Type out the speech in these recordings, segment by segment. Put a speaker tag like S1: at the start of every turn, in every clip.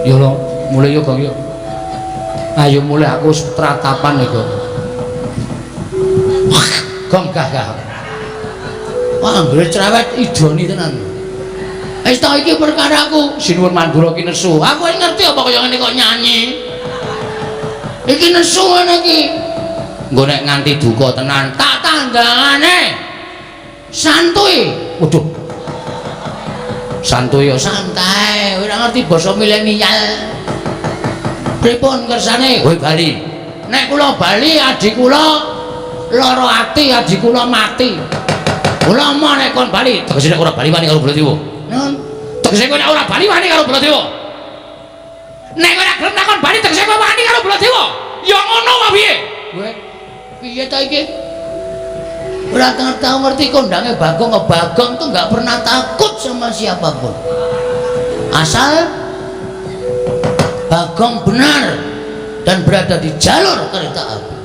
S1: Yo lo, mulai yo Gong yo. Ayo mulai aku tratapan nih Gong. Gong gah. Wah, anggere cerewet idoni tenan. Wis ta iki perkara aku sinuwun mandura ki nesu. Aku ngerti apa kaya ngene kok nyanyi. Iki nesu ngene iki. Nggo nek nganti duka tenan tak tandangane. Santuy. Waduh. Santuy ya santai, ora ngerti basa milenial. Pripun kersane? Kowe bali. Nek kula bali adik kula lara ati, adik kula mati. Kula mau nek kon bali, tegese nek ora bali wani karo Baladewa. Nun. Tegese kowe nek ora bali wani karo Baladewa. Nek ora gelem takon bali tegese kowe wani karo Baladewa. Ya ngono wae piye? Kowe piye ta iki? Ora tahu ngerti kondange Bagong, Bagong tuh nggak pernah takut sama siapapun. Asal Bagong benar dan berada di jalur kereta api.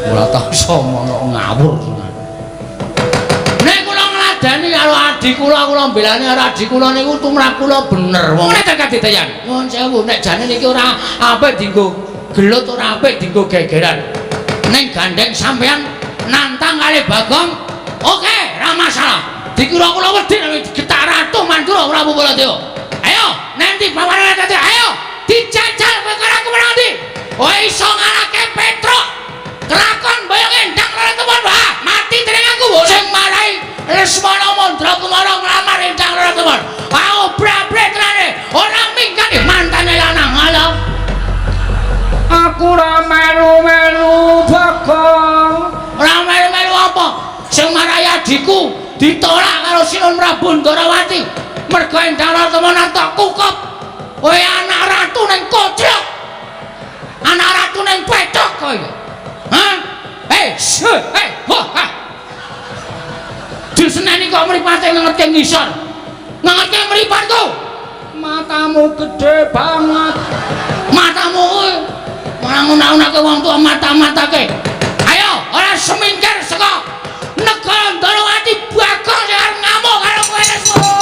S1: Ora tau somono ngawur. Nek kula ngladani karo adik kula mbelani karo adik kula niku tumrap kula bener wong. Nek tekan ditayan. Nuwun sewu nek jane niki ora apik dienggo gelut, ora apik dienggo gegeran. Ning gandeng sampean nantang kali Bagong, oke, ra masalah. Dikira kula wedi nek getar ratu Mandura Prabu Baladewa. Ayo, nanti bawane tadi, ayo dijajal perkara kemenang ndi. Oh iso ngalahke Petruk. Kelakon boyong endang lara temen wae. Mati dening aku sing marai Lesmana Mandra Kumara nglamar endang lara temen. Ayo bra-bra tenane. Ora minggat mantane lanang ala. Aku ora melu-melu Bagong. Ora melu-melu apa? Sing marai adikku ditolak karo Sinun Prabu Ndarawati. Mergo endang lara temen tak kukup. Kowe anak ratu ning kocok. Anak ratu ning petok kowe. Hah? Diseneni kok mripate ngerti ngisor. Ngerti mripatku. Matamu gede banget. Matamu kuwi ora nguna-unake wong tuwa mata-matake. Ayo, ora semingkir saka negara Ndarawati Bagong sing arep ngamuk karo kowe semua.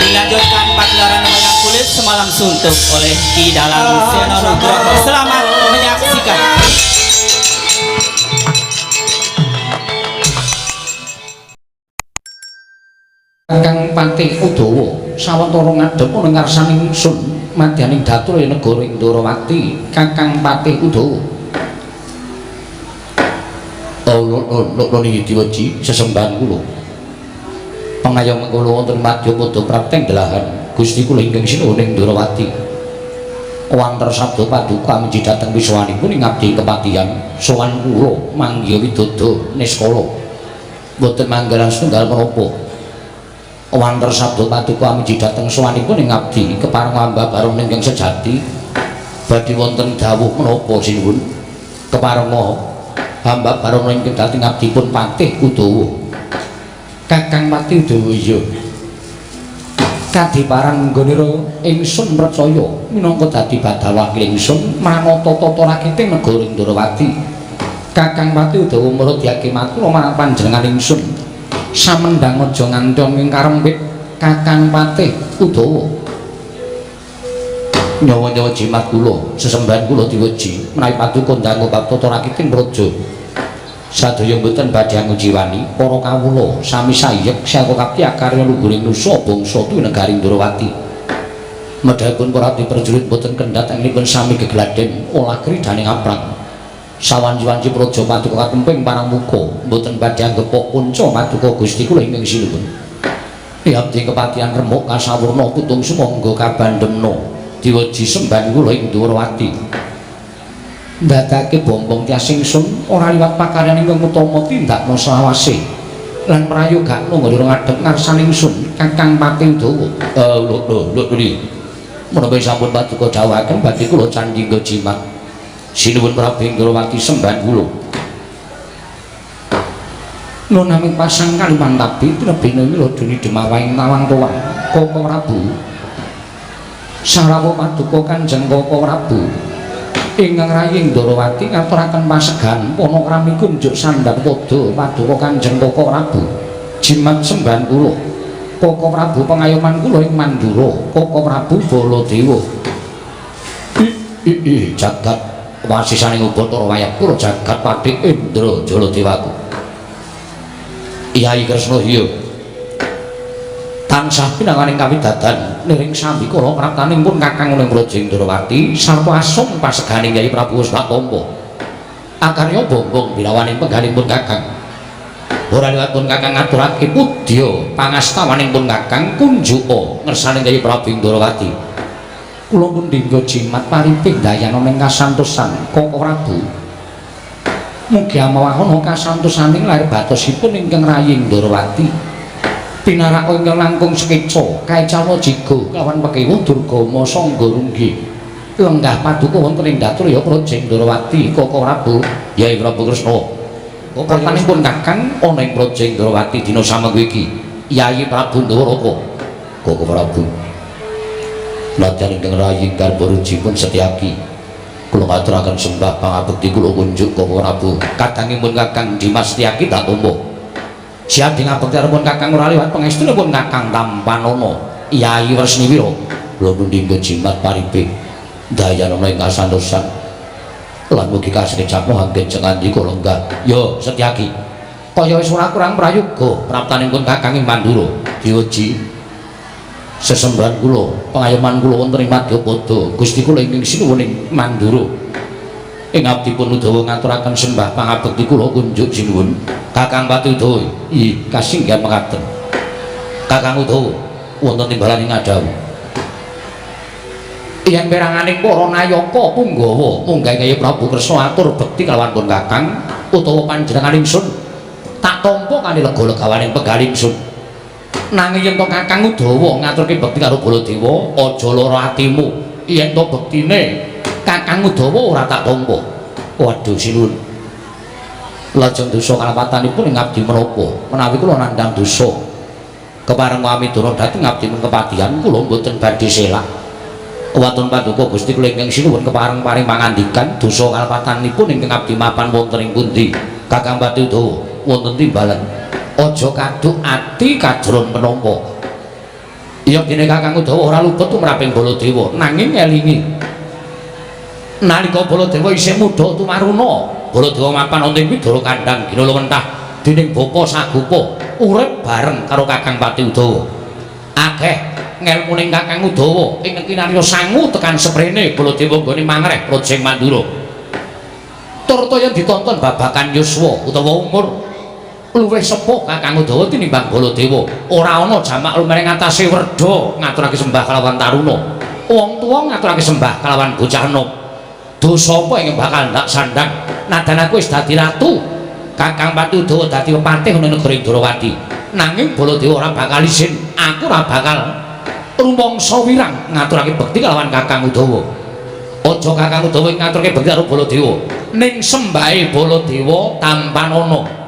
S2: Dilanjutkan pagelaran wayang kulit semalam suntuk oleh Ki Dalang Seno Nugroho. Selamat menyaksikan.
S1: Kakang Patih Udawa sawetara ngadhep ana ngarsaning ingsun madyaning datur ing negara Ndarawati. Kakang Patih Udawa. Lho niki diweji sesembahan kula. Pangayom kula wonten madya padha prapteng delahan Gusti kula ingkang sinuhun Ndarawati. Wanter sabda paduka menji dhateng wiswanipun ing abdi kepatihan sowan kula manggih widodha niskala. Boten manggalan setunggal menapa. Wanter sabda paduka menji dhateng sowanipun ing abdi kepareng hamba bareng ingkang sejati. Badhe wonten dawuh menapa sinuwun? Kepareng hamba bareng ingkang dhateng abdipun Patih Udawa. Kakang Patih Udawa iya. Kadiparan nggonira ingsun percaya minangka dadi badal wakil ingsun manata tata rakiting negara Ndarawati. Kakang Patih Udawa murudyake matur marang panjenengan ingsun. Samendang aja ngantong ing karempit Kakang Patih Udawa. Nyawa-nyawa jimat kula, sesembahan kula diweji menawi paduka ndanggo bab tata rakiting praja. Sadaya mboten badhe ngujiwani para kawula sami sayek saka kapyakarya luhuring nusa bangsa tuwi negari Ndarawati. Medhapun para diperjurit mboten kendhat anggenipun sami gegladen olah kridaning aprang. Sawanci-wanci praja paduka katemping paramuka mboten badhe anggepok punca paduka Gusti kula ingkang sinuwun. Abdi kepatihan remuk kasawurna putung sumangga kabandhemna diweji sembahan kula ing Ndarawati. Ndadake bombong tias ingsun ora liwat pakaryan ingkang utama tindakna selawase lan prayogakna nggone ngadhep ngarsaning ingsun Kakang Patih Udawa. Lho menapa sampun paduka dawuhaken badhe kula candhingga jimat sinuwun Prabu Ndarawati sembahan kula. Lho naming pasang kaliman tabi tinebene mila duni demawahing tawang tuwa Koko Prabu. Sarawa paduka Kanjeng Koko Prabu. Ingkang Rayi Ndrawati ngaturaken pasegan panakrami kunjuk sandhang padha paduka Kanjeng Koko Prabu. Jimat sembahan kula. Koko Prabu pengayoman kula ing Mandura. Koko Prabu Baladewa. Jagat wasisaning Ubatara wayah kula jagat Pathi Indra Jaladewaku. Kyai Kresna hiyo tansah pinanganing kawidadan niring sambikala praptanipun Kakang Uning Projing Ndrawati sarta asung paseganing Kyai Prabu Waswatama akarya bombong birawaning penggalipun Kakang ora liwatipun Kakang ngaturake pudya pangastawanipun Kakang kunjuka ngersaning Kyai Prabu Ndrawati kula pun dinggo jimat pariping dayana ning kasantosan Koko Prabu mugi amawahana kasantosaning lair batosipun ingkang Rayi Ndrawati pinaraka ingkang langkung sekeca kaecawa jiga kelawan pekewa Durgama Sangga Runggi lenggah paduka wonten ing Daturya Projing Ndrawati Koko Prabu Kyai Prabu Kresna pertanipun Kakang ana ing Projing Ndrawati dina samengko iki Kyai Prabu Ndawaraka Koko Prabu nadyan ingkang Rayi Garbarujipun Setyaki kula ngaturaken sembah pangabekti kula kunjuk Koko Prabu kadangipun Kakang Dimas Setyaki tak tampa siap ngabekti arepun Kakang ora liwat pangestunipun Kakang Tampanana Kyai Wresniwira kula pundhingga jimat pariping dayana ing kasantosan lan mugi kasengit anggen cengandika lenggah ya Setyaki kaya wis ora kurang prayoga praptanipun Kakang ing Mandura diuji sesembahan kula pengayoman kula wonten ing Madyapada Gusti kula ingkang sinuwun ing Mandura ing abdi pun Udawa ngaturaken sembah pangabekti kula kunjuk sinuwun Kakang Pati Udawa kasinggihan mekaten Kakang Udawa wonten timbalan ing Adawu yen peranganing para nayaka punggawa munggah Kyai Prabu Kresna atur bekti kalawan pun Kakang utawa panjenengan ingsun tak tampa kanthi lega-legawaning penggalih ingsun nanging yen to Kakang Udawa ngaturke bekti karo Baladewa aja lara atimu yen to bektine Kakang Udawa ora tak tampa waduh sinuwun lajeng dosa kalapatanipun ing abdi menapa menawi kula nandhang dosa kepareng Wamidana dhateng abdi kepadihan kula mboten badhe selak waton paduka Gusti kula ingkang sinuwun kepareng paring pangandikan dosa kalapatanipun ingkang abdi mapan wonten ing pundi Kakang Pati Udawa wonten timbalan aja kaduk ati kajron menapa ya dene Kakang Udawa ora luput tumraping Baladewa nanging elingi nalika Baladewa isih muda tumaruna Baladewa mapan wonten Widara Kandhang gina luwentah dening bapa Sagopa urip bareng karo Kakang Pati Udawa akeh ngelmuning Kakang Udawa ing kinarya sangu tekan seprene Baladewa nggone mangreh Projing Mandura turta yen ditonton babakan yuswa utawa umur luwih sepuh Kakang Udawa tinimbang Baladewa ora ana jamak lumrih ngatasé werda ngaturake sembah kalawan taruna wong tuwa ngaturake sembah kalawan bocah enom dosa apa ingkang bakal ndak sandhang nadan aku wis dadi ratu Kakang Pati Udawa dadi pepatih ing negara Ndrawati nanging Baladewa ora bakal isin aku ora bakal rumangsa wirang ngaturake bekti kalawan Kakang Udawa aja Kakang Udawa ngaturake bekti karo Baladewa ning sembahe Baladewa Tampanana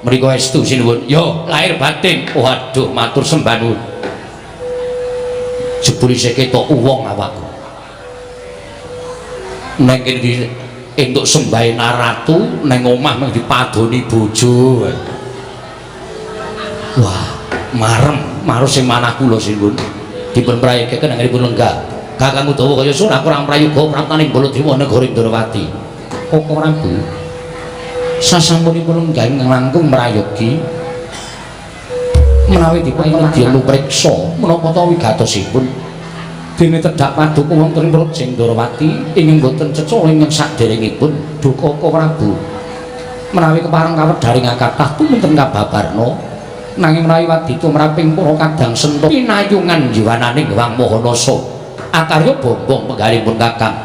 S1: mriko estu sinuwun ya lahir batin waduh matur sembah nuwun jebul isih ketok wong awakku neng kene entuk sembahe naratu neng omah mung dipadoni bojo wah marem marus sing manah kula sinuwun dipun prayekeken anggenipun lenggah Kakang Udawa kaya ora kurang prayoga praptaning Baladewa negara Ndrawati Koko Prabu sasampunipun lenggah langkung merayogi menawi dipun nedya lupriksa menapa ta wigatosipun dene tedhak paduka wonten Projing Ndrawati ingkang boten ceca ingkang saderengipun duka Koko Prabu menawi kepareng kawedharing kathah tumunten kababarna nanging menawi wadi tumraping para kadang senta pinayungan jiwananing Hyang Mahanasa akarya bombong penggalipun Kakang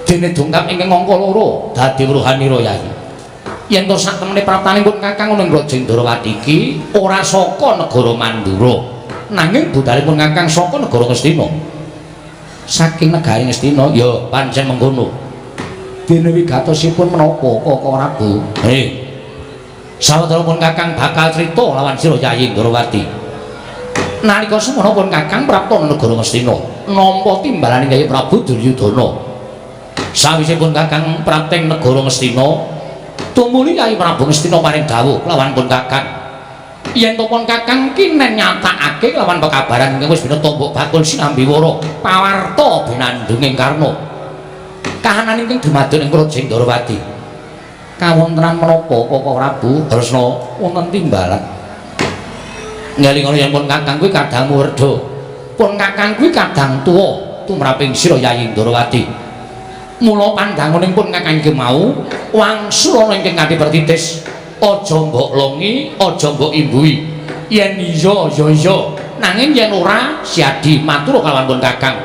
S1: dene dongkap ingkang angka 2 dadi Rohanira Yai yen to sak temene praptanipun Kakang ing Projing Ndrawati iki ora saka negara Mandura nanging budalipun Kakang saka negara Ngastina saking negari Ngastina ya pancen mengkono dene wigatosipun menapa Koko Prabu sawadyanipun Kakang bakal crita lawan sira Kyai Ndrawati nalika semono pun Kakang prapta negara Ngastina nampa timbalaning Kyai Prabu Duryudana Sawisipun Kakang Prateng negara Ngastina tumuli Kyai Prabu Ngastina paring dawuh lawan pun Kakang yen to pun Kakang kinen nyatakake lawan pekabaran ingkang wis bina tombok bakul sinambi wara pawarta binandunging Karna kahanan ingkang dumadun ing Praja Ndrawati kawontenan menapa Koko Prabu Kresna wonten timbalan ngeling yen pun Kakang kuwi kadang werda pun Kakang kuwi kadang tuwa tumraping sira Yayi Ndrawati mula pandhangoning pun Kakang iki mau wangsul ana ingkang kanthi pertitis aja mbok longi aja mbok imbui yen iya ya iya nanging yen ora siadi matur kalawan pun Kakang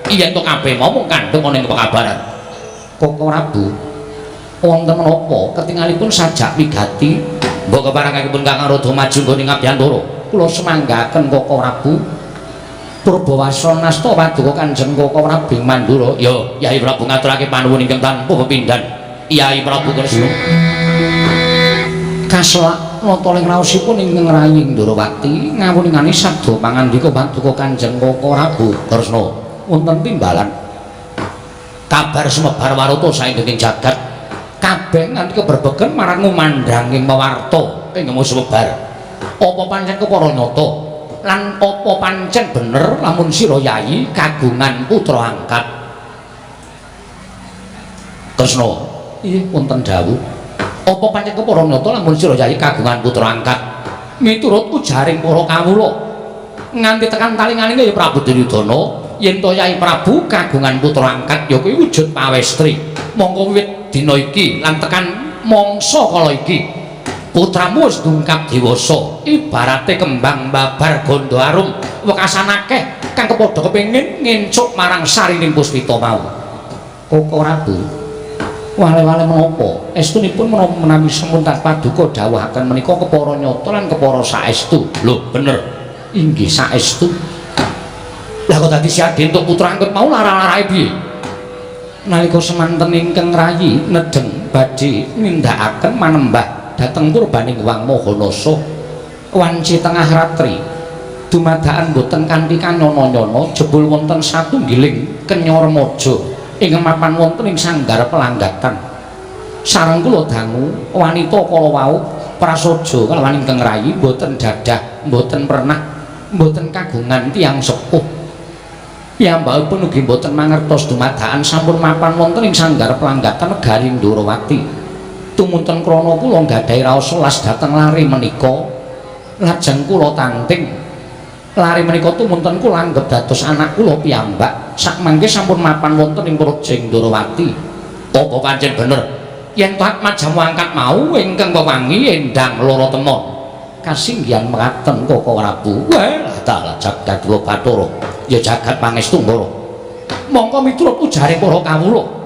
S1: yen to kabeh mau mung kandheng ana ing pekabaran Koko Prabu wonten menapa ketingalipun sajak wigati mbok keparengipun Kakang rada maju nggone Ngabyantara kula semanggaken Koko Prabu Purbawasana nasta paduka Kanjeng Koko Prabu Mandura ya Yai Prabu ngaturake panuwun ingkang tanpa pepindhan Yai Prabu Kresna kaselak nata ing raosipun ingkang rayi Ndrawati ngawuningani sabda pangandika paduka Kanjeng Koko Prabu Kresna wonten timbalan kabar sumebar warata saindenging jagat kabeh nganti keberbegen marang ngumandhanging mawarta ing sumebar apa pancen kepara nyata lan apa pancen bener lamun sira Yayi kagungan putra angkat Kresna iya wonten dawuh apa pancen kepara nyata lamun sira Yayi kagungan putra angkat miturut ujaring para kawula nganti tekan talinganing ya Prabu Duryudana yen to Yayi Prabu kagungan putra angkat ya kuwi wujud pawestri mongko wiwit dina iki lan tekan mangsa kala iki putramu wis dungkap dewasa ibarate kembang babar gondo arum wekasan akeh kang kepadha kepengin ngencuk marang sarining puspita mau Koko Prabu wale-wale menapa estunipun menapa menawi sampun paduka dawuhaken menika kepara nyata lan kepara saestu lho bener inggih saestu lah kok dadi siade entuk putra angkut mau lara-larae piye nalika semanten ingkang rayi nedeng badhe nindakaken manembah dateng purbaning Wang Mahanasa wanci tengah ratri dumadakan boten kanthi kanyana-nyana jebul wonten satunggiling kenyormaja ingkang mapan wonten ing sanggar pelanggatan sareng kula dangu wanita kala wau prasaja kalawan ingkang rayi boten dadah boten pernah boten kagungan tiyang sepuh piyambakipun ugi boten mangertos dumadakan sampun mapan wonten ing sanggar pelanggatan negari Ndrawati tumunten krana kula nggadahi raos selas dhateng lare menika lajeng kula tanting lare menika tumunten kula anggep dados anak kula piyambak sakmangke sampun mapan wonten ing Praja Ndrawati apa pancen bener yen Atma jamu angkat mau ingkang pewangi endang lara temon kasinggihan mekaten Koko Prabu wah dalah jagat Bathara ya jagat pangestu mbara mongko miturut ujaring para kawula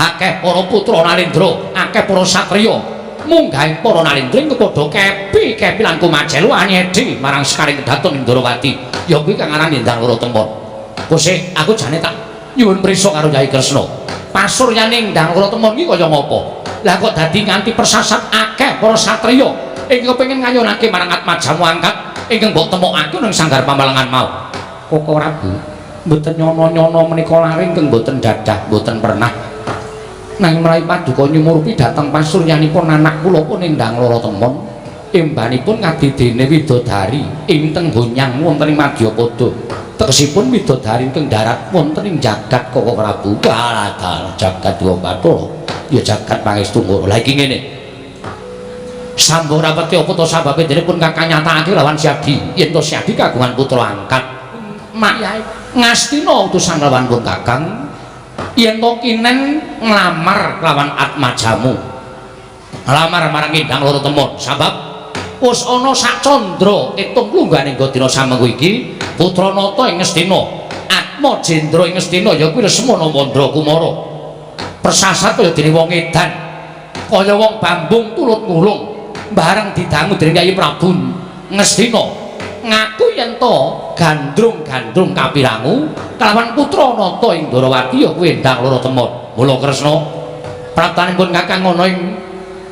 S1: akeh para putra Nalendra akeh para satriya munggahing para Nalendra kepadha kepi lan kumajel anyedi marang Sekaring Daton Ndrawati ya kuwi kang aran Endang Lara Temon kosek aku jane tak nyuwun prisa karo Yai Kresna pasuryane Endang Lara Temon iki kaya ngapa lah kok dadi nganti persasat akeh para satriya ingkang kepengin ngayunake marang Atma jamu angkat ingkang mbok temokake ning sanggar pamalengan mau Koko Prabu mboten nyono-nyono menika lare ingkang mboten dadah mboten pernah nanging mlayu paduka nyumurupi dhateng pasuryanipun anak kula pun Endang Lara Temon embanipun ngadidene widodari ing Tenggonyang wonten ing Madyapada tegesipun widodari ingkang darat wonten ing jagat Koko Prabu kaladal jagat Bathara ya jagat pangestu lha iki ngene Sambharawati apa to sababe dene pun kakang nyatakake lawan Siadi yen to Siadi kagungan putra angkat mak Yai Ngastina utusan lawan pun kakang yen to kinen nglamar lawan Atma jamu nglamar marang Endang Lara Temon sabab wis ana sak candra itung lungganing dina samengko iki putra nata ing Ngastina Atma Jendra ing Ngastina ya kuwi Lesmana Mandra Kumara persasat kaya dene wong edan kaya wong Bambung turut ngulung bareng didangu dening Kyai Prabu Ngastina ngaku yen to gandrung-gandrung kapirangu kelawan putra nata ing Ndrawati ya kuwi Endang Lara Temon mula Kresna praptanipun kakang ana ing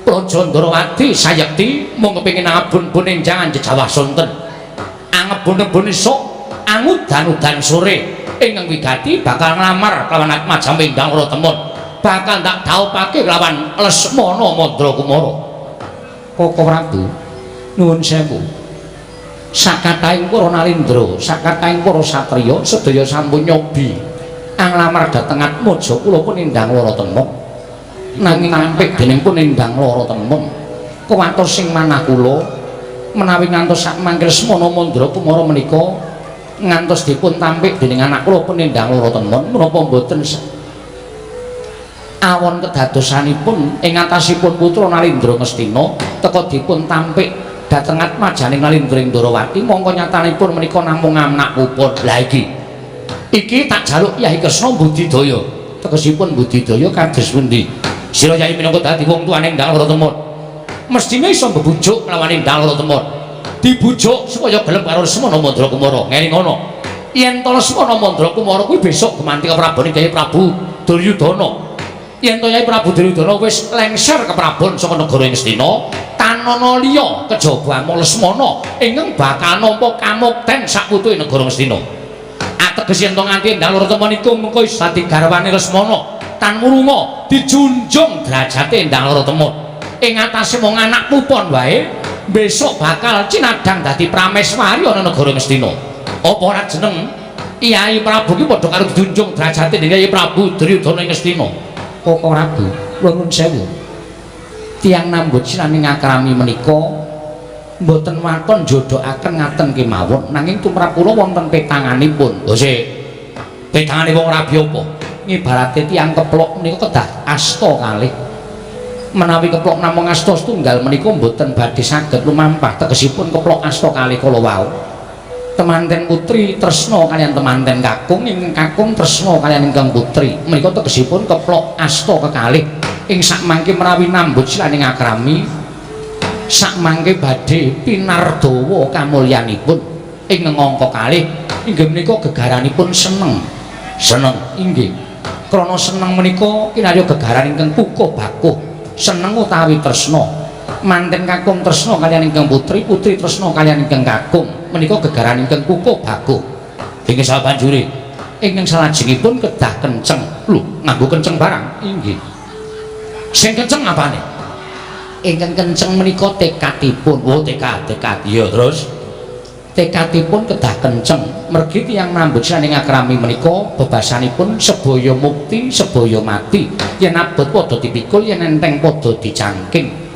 S1: Praja Ndrawati sayekti mung kepengin ngabun-bun enjangan jejawah sonten angebun-ebun esuk angudan-udan sore ingkang wigati bakal nglamar kelawan Atma jamu Endang Lara Temon bakal tak dhaupake lawan Lesmana Mandrakumara. Koko Prabu nuwun sewu. Sakatahing para nalindra, sakatahing para satriya sedaya sampun nyobi anglamar dhateng Atmaja kula pun nindang lara temon. Nanging nampik dening pun nindang lara temon. Kuwatos sing manah kula menawi ngantos sak mangke Lesmana Mandrakumara menika ngantos dipun tampik dening anak kula pun nindang lara temon menapa mboten awon kedadosanipun ing atasipun putra Nalindra Ngastina teka dipun tampik dhateng atmajaning Nalindra Ndarawati mongko nyatanipun menika namung anak puput. Lah iki tak jaluk Yai Kresna Budidaya. Tegesipun Budidaya kados pundi? Sira Yai minangka dadi wong tuane Ndang Ratamun mestine iso mbebujuk lawan Ndang Ratamun. Dibujuk supaya gelem karo Lesmana Mandrakumara. Ngene ngono. Yen to Lesmana Mandrakumara kuwi besok gemanti Prabone Kyai Prabu Duryudana. Yen to Yai Prabu Duryudana wis lengser ke Prabon saka negara Ngastina, tanana liya kejaba amung Lesmana ingkang bakal nampa kamukten sakutuhe negara Ngastina. Ateges yen to nganti Ndang Ratamun iku mengko isa dadi garwane Lesmana, tan murunga dijunjung derajate Ndang Ratamun. Ing atase mung anak pupon wae, besok bakal cinadang dadi prameswari ana negara Ngastina. Apa ora jeneng Kyai Prabu ki padha karo dijunjung derajate dening Kyai Prabu Duryudana ing Ngastina. Koko Prabu, nuwun sewu. Tiyang nambut sinaning akrami menika mboten waton jodohaken ngaten kemawon, nanging tumrap kula wonten petanganipun. Lho sik. Petangane wong rabi apa? Ngibarate tiyang keplok menika kedah asta kalih. Menawi keplok namung asta setunggal menika mboten badhe saged lumampah tegesipun keplok asta kalih kala wau. Temanten putri tresna kaliyan temanten kakung, ingkang kakung tresna kaliyan ingkang putri. Menika tegesipun keplok asta kekalih. Ing sakmangke menawi nambut silaning akrami, sakmangke badhe pinardawa kamulyanipun ing ngangka kalih. Inggih menika gegaranipun seneng. Seneng inggih. Krana seneng menika kinarya gegaran ingkang kukuh bakuh. Seneng utawi tresna. Manten kakung tresna kaliyan ingkang putri, putri tresna kaliyan ingkang kakung. Menika gegaran ingkang kukuh bakuh. Inggih sabanjure ingkang salajengipun kedah kenceng. Lho, nganggo kenceng barang. Inggih. Sing kenceng apane? Ingkang kenceng menika tekadipun. Oh, tekad. Iya, terus tekadipun kedah kenceng. Mergi tiyang nambut saning akrami menika bebasanipun sebaya mukti, sebaya mati. Yen abot padha dipikul, yen enteng padha dicangking.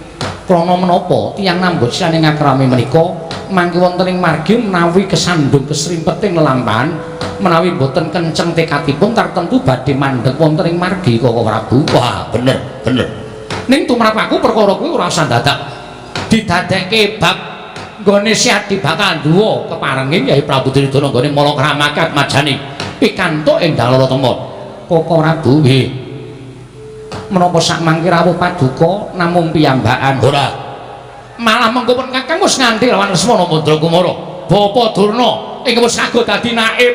S1: Krana menapa tiyang nambut saning akrami menika mangke wonten ing margi menawi kesandung kesrimpeting lelampahan menawi boten kenceng tekadipun tartemtu badhe mandheg wonten ing margi Koko Prabu. Wah, bener. Ning tumrap aku perkara kuwi ora usah dadak didadekke bab nggone siadi bakal duwa keparenging Kyai Prabu Duryudana nggone mala kramake atmajane pikantuk ing Ndang Ratamun. Koko Prabu nggih. Menapa sakmangke rawuh paduka namung piyambakan? Ora. Malah mengko pun Kakang wis nganti lawan Lesmana Mandrakumara. Bapa Durna ingkang wis saged dadi naib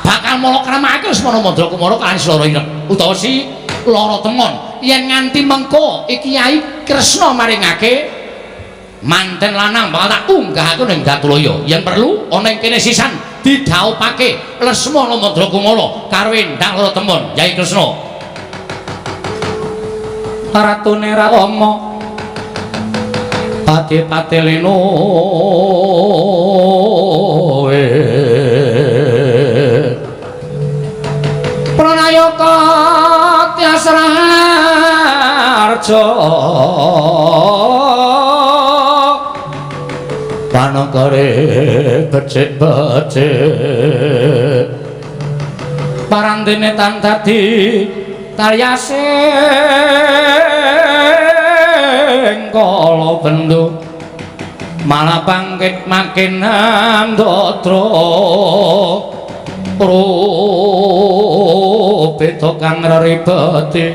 S1: bakal mala kramake Lesmana Mandrakumara kaliyan Selara Ireng utawa si Lara Temon. Yen nganti mengko iki Kyai Kresna maringake manten lanang bakal tak unggahake ning Datulaya. Yen perlu ana ing kene sisan didhaupake Lesmana Mandrakumara karo Ndang Ratamun. Kyai Kresna Ratune Rama Pati-pati leno Pranayaka Tyasrarja Panagare becik-becik Parandene tan dadi taryasing kala bendu malah bangkit makin andatra rupita kang reribeti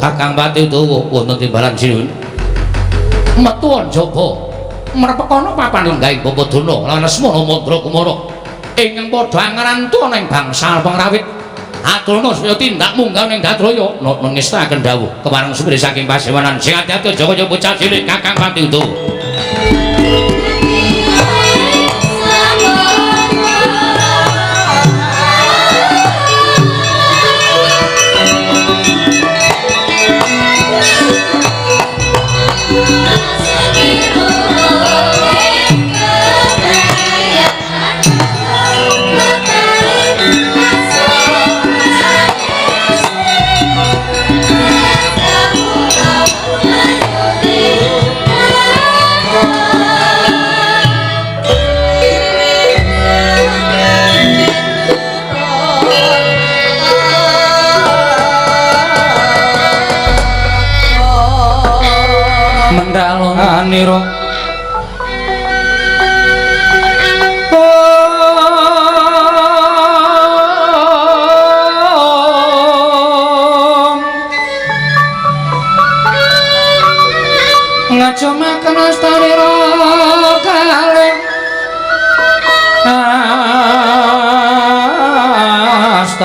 S1: Kakang Pati tuwuh wonten timbalan sinuwun metu njaba merpekono papan lenggahing Bapa Durna lan Lesmana Mandrakumara ingkang padha ngrantu ana ing bangsal pangrawit aturna saya tindak munggah ning Datraya ngestaken dawuh kepareng sumber saking pasewanan sing ati-ati Jaya bocah cilik Kakang Pati utuh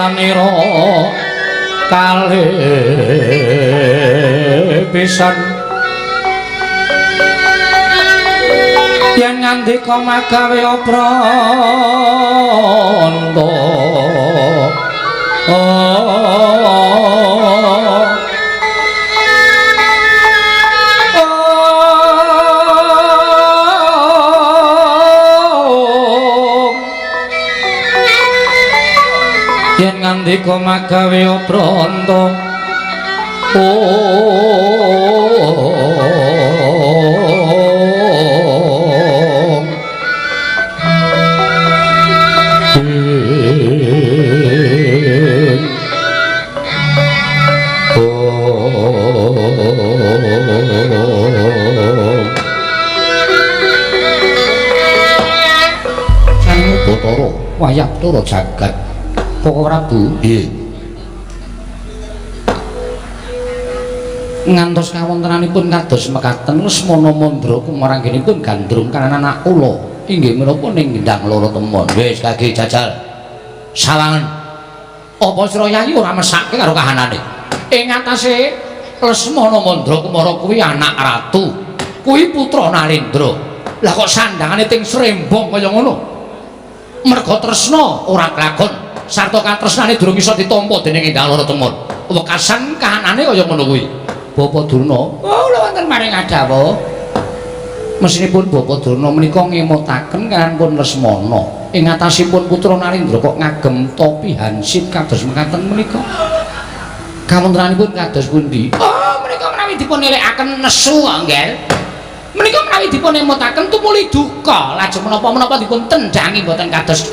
S1: sapraptanira kalih pisan yen ngandika magawe pranda yen ngandika magawe pranda Batara wayah Batara jagat Koko Prabu nggih ngantos kawontenanipun kados mekaten Lesmana Mandra kumaranggenipun gandrung kan anak kula inggih menapa ning Gendang Loro Temon wis kage jajal sawangen apa sira yayi ora mesake karo kahanane ing atase Lesmana Mandra Kumara kuwi anak ratu kuwi putra Nalendra lah kok sandangane ting srembong kaya ngono merga tresna ora kelakon sarta katresnane durung iso ditampa dening Gendang Loro Temon wekasan kahanane kaya ngono kuwi Bapak Durna oh lha wonten maring adhawa mesinipun Bapak Durna menika ngemutaken kanpun Lesmana ing atasipun putra Nalendra kok ngagem topi hansip kados mekaten menika kawontenanipun kados pundi oh menika menawi dipun nilikaken nesu nggih menika menawi dipun emutaken tumuli duka lajeng menapa-menapa dipun tendangi mboten kados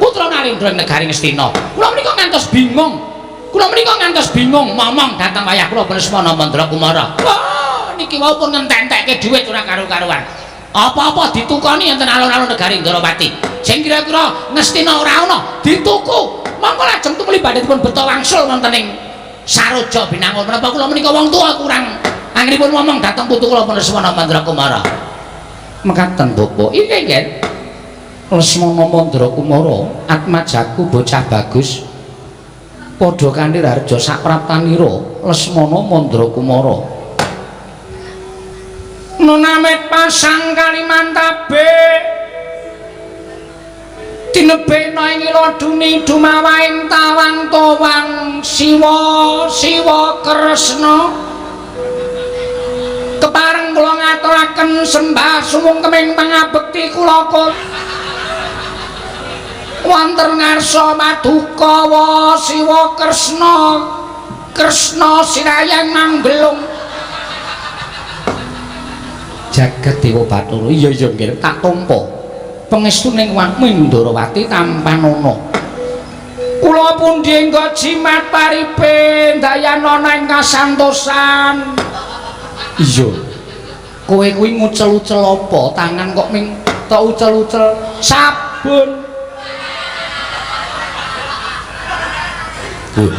S1: putra Nalendra ing negari Ngastina kula menika ngantos bingung momong datang wayah kula Lesmana Mandra Kumara wah niki wau pun ngententekke dhuwit ora karo-karuan apa-apa ditukoni enten alun-alun negari Ndrawati sing kira-kira Ngastina ora ana dituku mongko lajeng tumuli badhe dipun beto wangsul wonten ing Saroja Binangun menapa kula menika wong tua kurang anggenipun ngomong dateng putu kula Lesmana Mandra Kumara mekaten Bapak iki nggih Lesmana Mandra Kumara atmajaku bocah bagus padha kanthi harja sapraptanira Lesmana Mandra Kumara nunamit pasang Kalimantabe tinebena ing laduni dumawaing tawang-tawang Siwa Kresna kepareng kula ngaturaken sembah sumung keming pangabekti kula wonten ngarsa Paduka Siwa Kresna sirayang mangbelung jagat Dewa Bathara iya nggih tak tampa pangestuning Wangming Ndrawati tampanana kula pundi engga jimat paripe dayanana ing kasantosan iya kowe kuwi ngucel-ucel apa tangan kok ming tok ucel-ucel sabun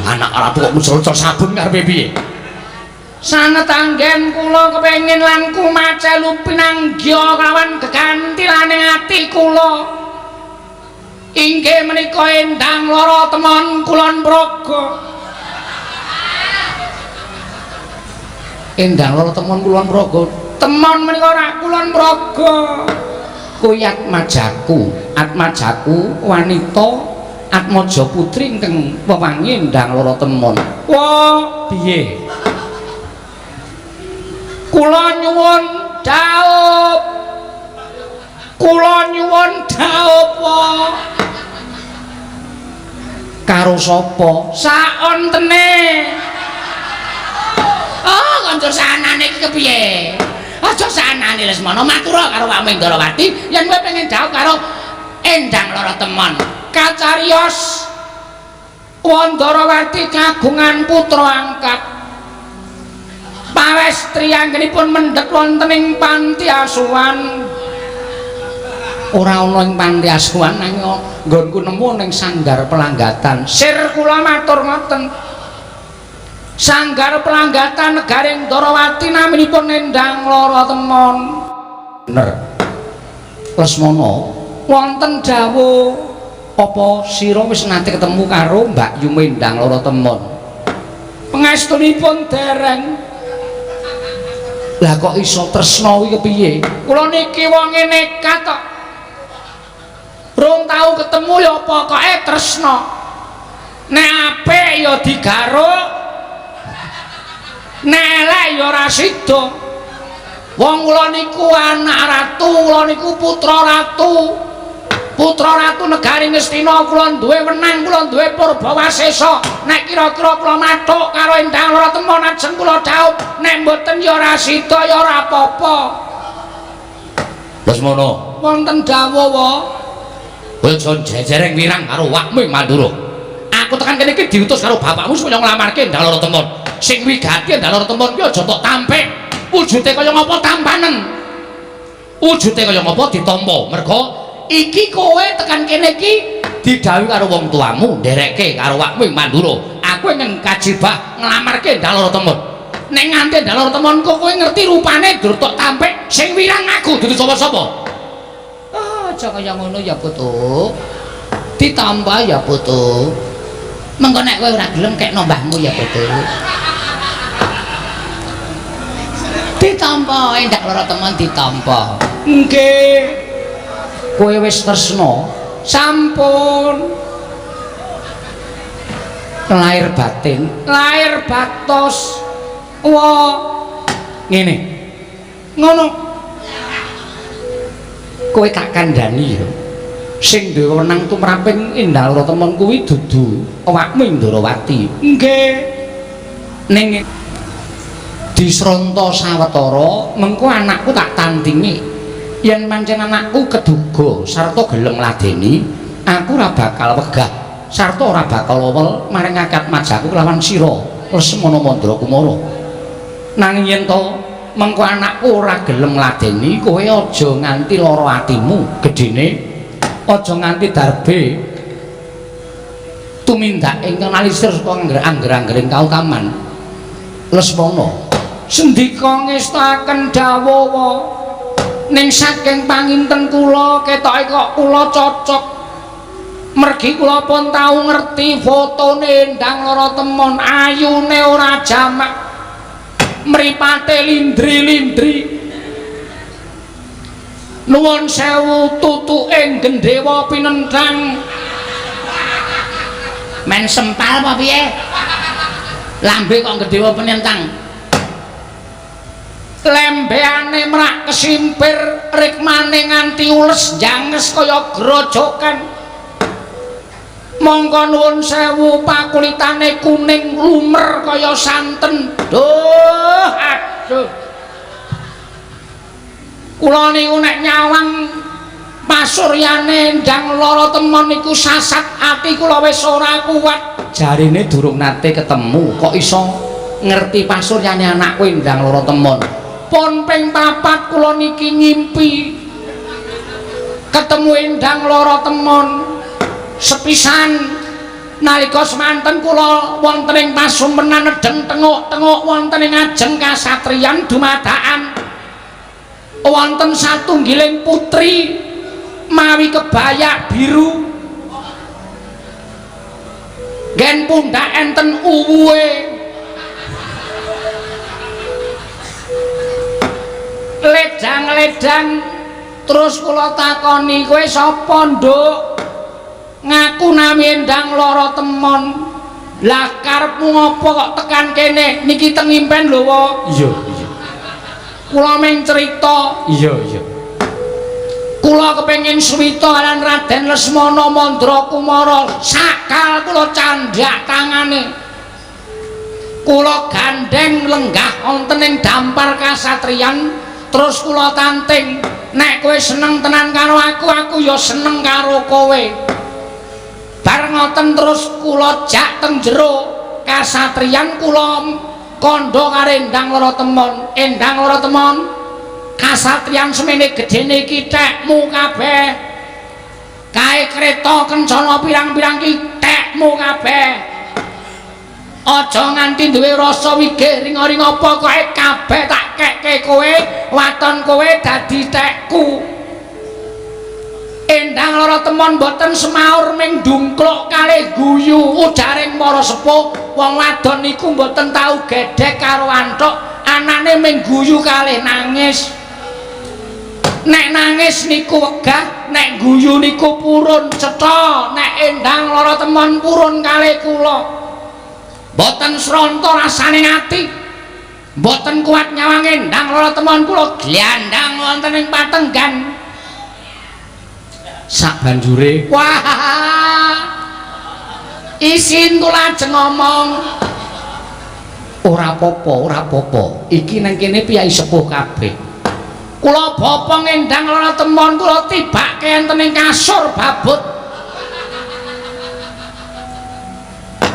S1: anak ratu kok ngucel-ucel sabun karepe piye sanetanggen kula kepengin langkung macelu pinanggya kawan gegantilane ati kula inggih menika Endang Loro Temon Kulon Praga Endang Loro Temon Kulon Praga temon menika ora Kulon Praga kuwi atmajaku wanita Atmaja putri ingkang wewangi Endang Loro Temon wah piye kula nyuwun dhaup karo sapa saontene oh kanca sanane iki kepiye aja sanane Lesmana matura karo Wangming Ndrawati yen kowe pengen dhaup karo Endang Loro Temon kacariyos Ndrawati kagungan putra angkat pawestri anggenipun mendhet wonten ing panti asuhan ora ana ing panti asuhan nanging nggonku nemu ning sanggar pelanggatan sir kula matur ngoten sanggar pelanggatan negaring Ndrawati naminipun Endang Loro Temon bener Lesmana wonten dawuh Apa sira wis nate ketemu karo Mbak Yumendang Loro Temon? Pangestunipun dereng. Lah kok iso tresna kuwi kepiye? Kula niki wonge nekat kok. Rong tau ketemu ya pokoke tresna. Nek apik ya digaruk. Nek elek ya ora sida. Wong kula niku anak ratu, kula niku putra ratu. Putra ratu negari Ngastina, kula duwe wenang, kula duwe Purbawasesa. Nek kira-kira kula mathuk karo Endang Loro Temon ajeng kula dhaup, nek mboten ya ora sida ya ora apa-apa. Lesmana, wonten dawuh wae. Kowe aja jejereng wirang karo wakmu Mandura. Aku tekan kene iki diutus karo bapakmu supaya nglamarke Endang Loro Temon. Sing wigati Endang Loro Temon ki aja tok tampik. Wujude kaya ngapa tampanen. Wujude kaya ngapa ditampa. Merga iki kowe tekan kene iki didhawuhi karo wong tuamu nderekke karo wakmu Mandura. Aku ning kajibah nglamarke Endang Loro Temon. Nek nganti Endang Loro Temon kowe ngerti rupane dur tok tampik sing wirang aku dudu sapa-sapa. Aja kaya ngono ya Putu. Ditambah ya Putu. Mengko nek kowe ora gelem kekno mbahmu ya Putu. Ditampa Endang Loro Temon ditampa. Nggih. Kowe wis tresna. Sampun. Lahir batin, lahir batos. Wah. Ngene. Ngono. Kowe tak kandhani ya. Sing duwe wenang tumraping Endang Loro Temon kuwi dudu awakmu Indrawati. Nggih. Ning disronta sawetara mengko anakku tak tandingi yen pancen anakku keduga sarta gelem ngladeni aku ora bakal wegah sarta ora bakal wewel maring akad majaku kelawan sira Lesmana Mandra Kumara. Nanging yen to mengko anakku ora gelem ngladeni kowe aja nganti lara atimu gedene aja nganti darbe tumindak ingkang nalisir saka angger-anggering kautaman Lesmana. Sendika ngestaken dawuh ning saking panginten kula ketoke kok kula cocok mergi kula pun tau ngerti fotone Endang Loro Temon ayune ora jamak mripate lindri-lindri nuwun sewu tutuking gendhewa pinenthang men sempal apa piye lambe kok gendhewa pinenthang lembeane merak kesimpir rikmane nganti ules janges kaya grojokan mongko nuwun sewu pakulitane kuning lumer kaya santen duh aduh kula niku nek nyawang pasuryane Endang Loro Temon niku sasat ati kula wis ora kuat jarine durung nate ketemu kok iso ngerti pasuryane anakku Endang Loro Temon. Pon ping 4 kula niki ngimpi ketemu Endang Loro Temon sepisan nalika semanten kula wonten ing pasumpenan nedeng tenguk-tenguk wonten ing ajeng kasatriyan dumadakan wonten satunggiling putri mawi kebaya biru gen pundak enten uwuhe ledang-ledang terus kula takoni kowe sapa nduk ngaku nami Endang Loro Temon lah karepmu ngopo kok tekan kene niki teng impen lho iya iya kula meng cerita iya iya kula kepengin suwita lan Raden Lesmana Mandra Kumara sakal kula candhak tangane kula gandeng lenggah wonten ing dampar kasatriyan terus kula tanting nek kowe seneng tenan karo aku ya seneng karo kowe bareng ngoten terus kula jak teng jero kasatriyan kula kandha karo Endang Loro Temon Endang Loro Temon kasatriyan semene gedene iki tekmu kabeh kae kreta kencana pirang-pirang ki tekmu kabeh aja nganti duwe rasa wigih ring-ring apa kowe kabeh tak kekke kowe waton kowe dadi tekku Endang Loro temon boten semaur ming dungkluk kalih guyu ujaring para sepuh wong wadon niku boten tau gedhek karo antuk anane ming guyu kalih nangis nek nangis niku wegah nek guyu niku purun cetha nek endang lara temon purun kalih kula boten sranta rasane ati boten kuat nyawang endang lara temon kula glandang wonten ing patenggan sak banjure wah isin kula ajeng ngomong ora apa-apa iki nang kene piyai sepuh kabeh kula bapa ngendang lara temon kula tibake enten ing kasur babut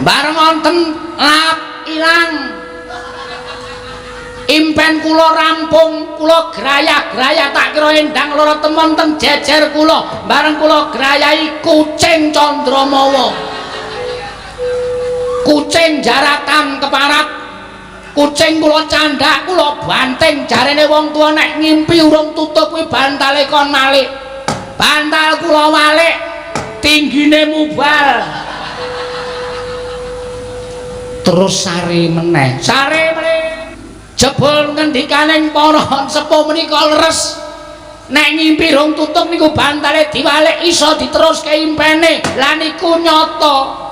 S1: bareng wonten lap ilang impen kula rampung kula grayah-grayah tak kira endang lara temon teng jejer kula bareng kula grayahi kucing Candramawa kucing jaratan keparat kucing kula candhak kula banting jarene wong tuwa nek ngimpi urung tutup kuwi bantale kon malik bantal kula walik tinggine mubal terus sare meneh jebul ngendikaning para sepuh menika leres nek ngimpi rong tutup niku bantale diwalik iso diteruske impene lah niku nyata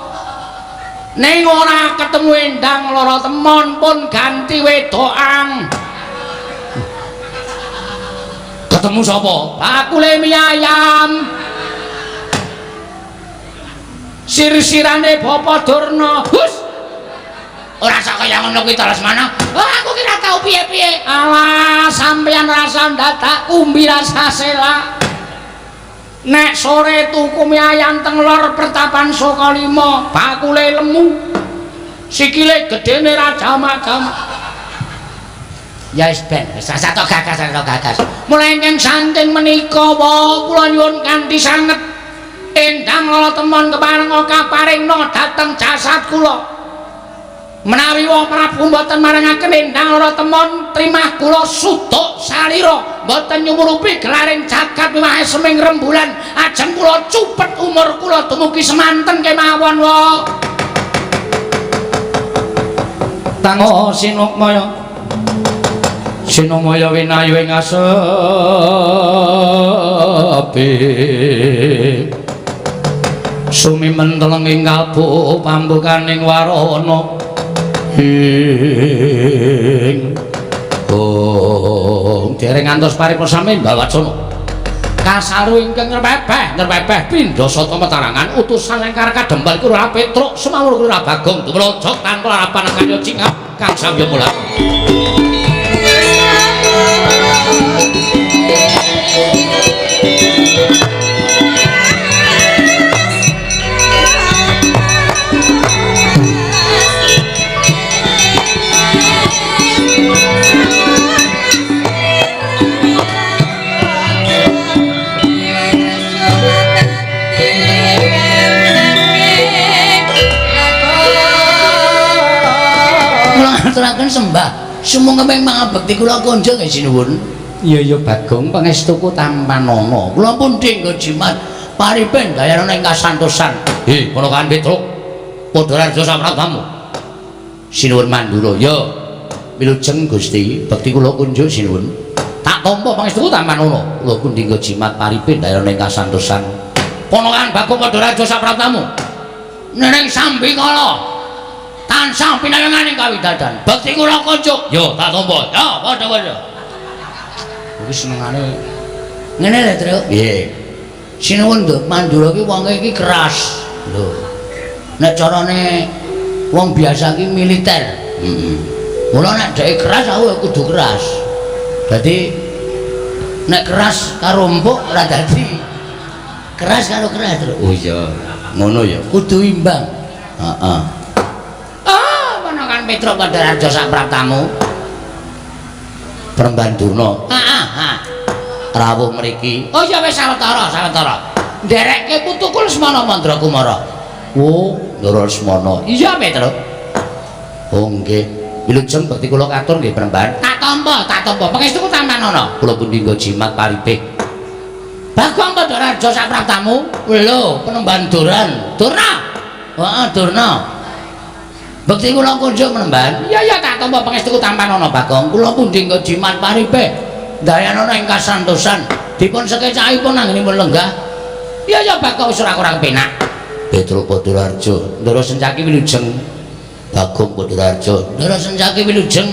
S1: ning ora ketemu endang lara temon pun ganti wedokan ketemu sapa bakule mie ayam sir-sirane Bapak Durna hus ora sak kaya ngono kuwi terus mana aku kira tau piye-piye alah sampeyan rasa dadak umbi rasa selak nek sore tuku mie ayam teng lor Pertapan Sokalima bakule lemu sikile gedene ra jamak-jamak ya wis ben wis satu gagas mulai ing saking menika wae kula nyuwun kanthi sanget endang lara temon kepareng kaparingna dhateng jasad kula menawi wong Prabu mboten marangaken endang lara temon trimah kula suduk salira mboten nyumurupi gelaring jagat miwahe seming rembulan ajeng kula cupet umur kula dumugi semanten kemawon wa tango sinukmaya winayu ing asepe sumimenteleng ing kalbu pambukaning warana dereng ngantos paripurna sami Mbawacana kasaru ingkang nyrpepeh pindha sata matarangan utusan ingkang kadempel iku ora Petruk sumawur ora Bagong dumrojok tanpa harapan kaya cingap kang samya mulat ngaturaken sembah sumangga meng mangabekti kula konjo nggih sinuwun iya Bagong pangestuku tampanana kula pun dinggo jimat paripen dayana ing kasantosan kono kan Petruk padha raja sapratamu sinuwun Mandura ya wilujeng Gusti bekti kula konjo sinuwun tak tampa pangestuku tampanana kula pun dinggo jimat paripen dayana ing kasantosan kono kan Bagong padha raja sapratamu neneng sambikala tansah pinanganganing kawidadan bekti kula konjuk yo tak tampa ya padha-padha iki senengane ngene lho Tru nggih sinuwun Mandura ki wonge iki keras lho nek carane wong biasa ki militer mula nek dhek keras aku kudu keras dadi nek keras karo empuk ora dadi keras karo keras Tru oh iya ngono ya kudu imbang heeh Petruk pada raja sapratamu Peremban Durna rawuh mriki oh ya wis sawetara nderekke putuku Lesmana Mandra Kumara oh Ndara Lesmana iya Petruk oh nggih wilujeng bekti kula katur nggih Peremban tak tampa pangestuku tampanana kula pun dinggo jimat paripih Bagong Padarajo sak praptamu. Lho, penemban Duran. Durna. Heeh, Durna. Bekti kula kunjuk menemban. Iya tak tampa pangestuku tampan ana Bagong. Kula pundi nggo jimat paripe. Dayanana ing kasantosan. Dipun sekecakipun anggenipun lenggah. Iya Bagong wis ora kurang penak. Petro Padarajo, Ndara Sencaki wilujeng. Bagong Padarajo, Ndara Sencaki wilujeng.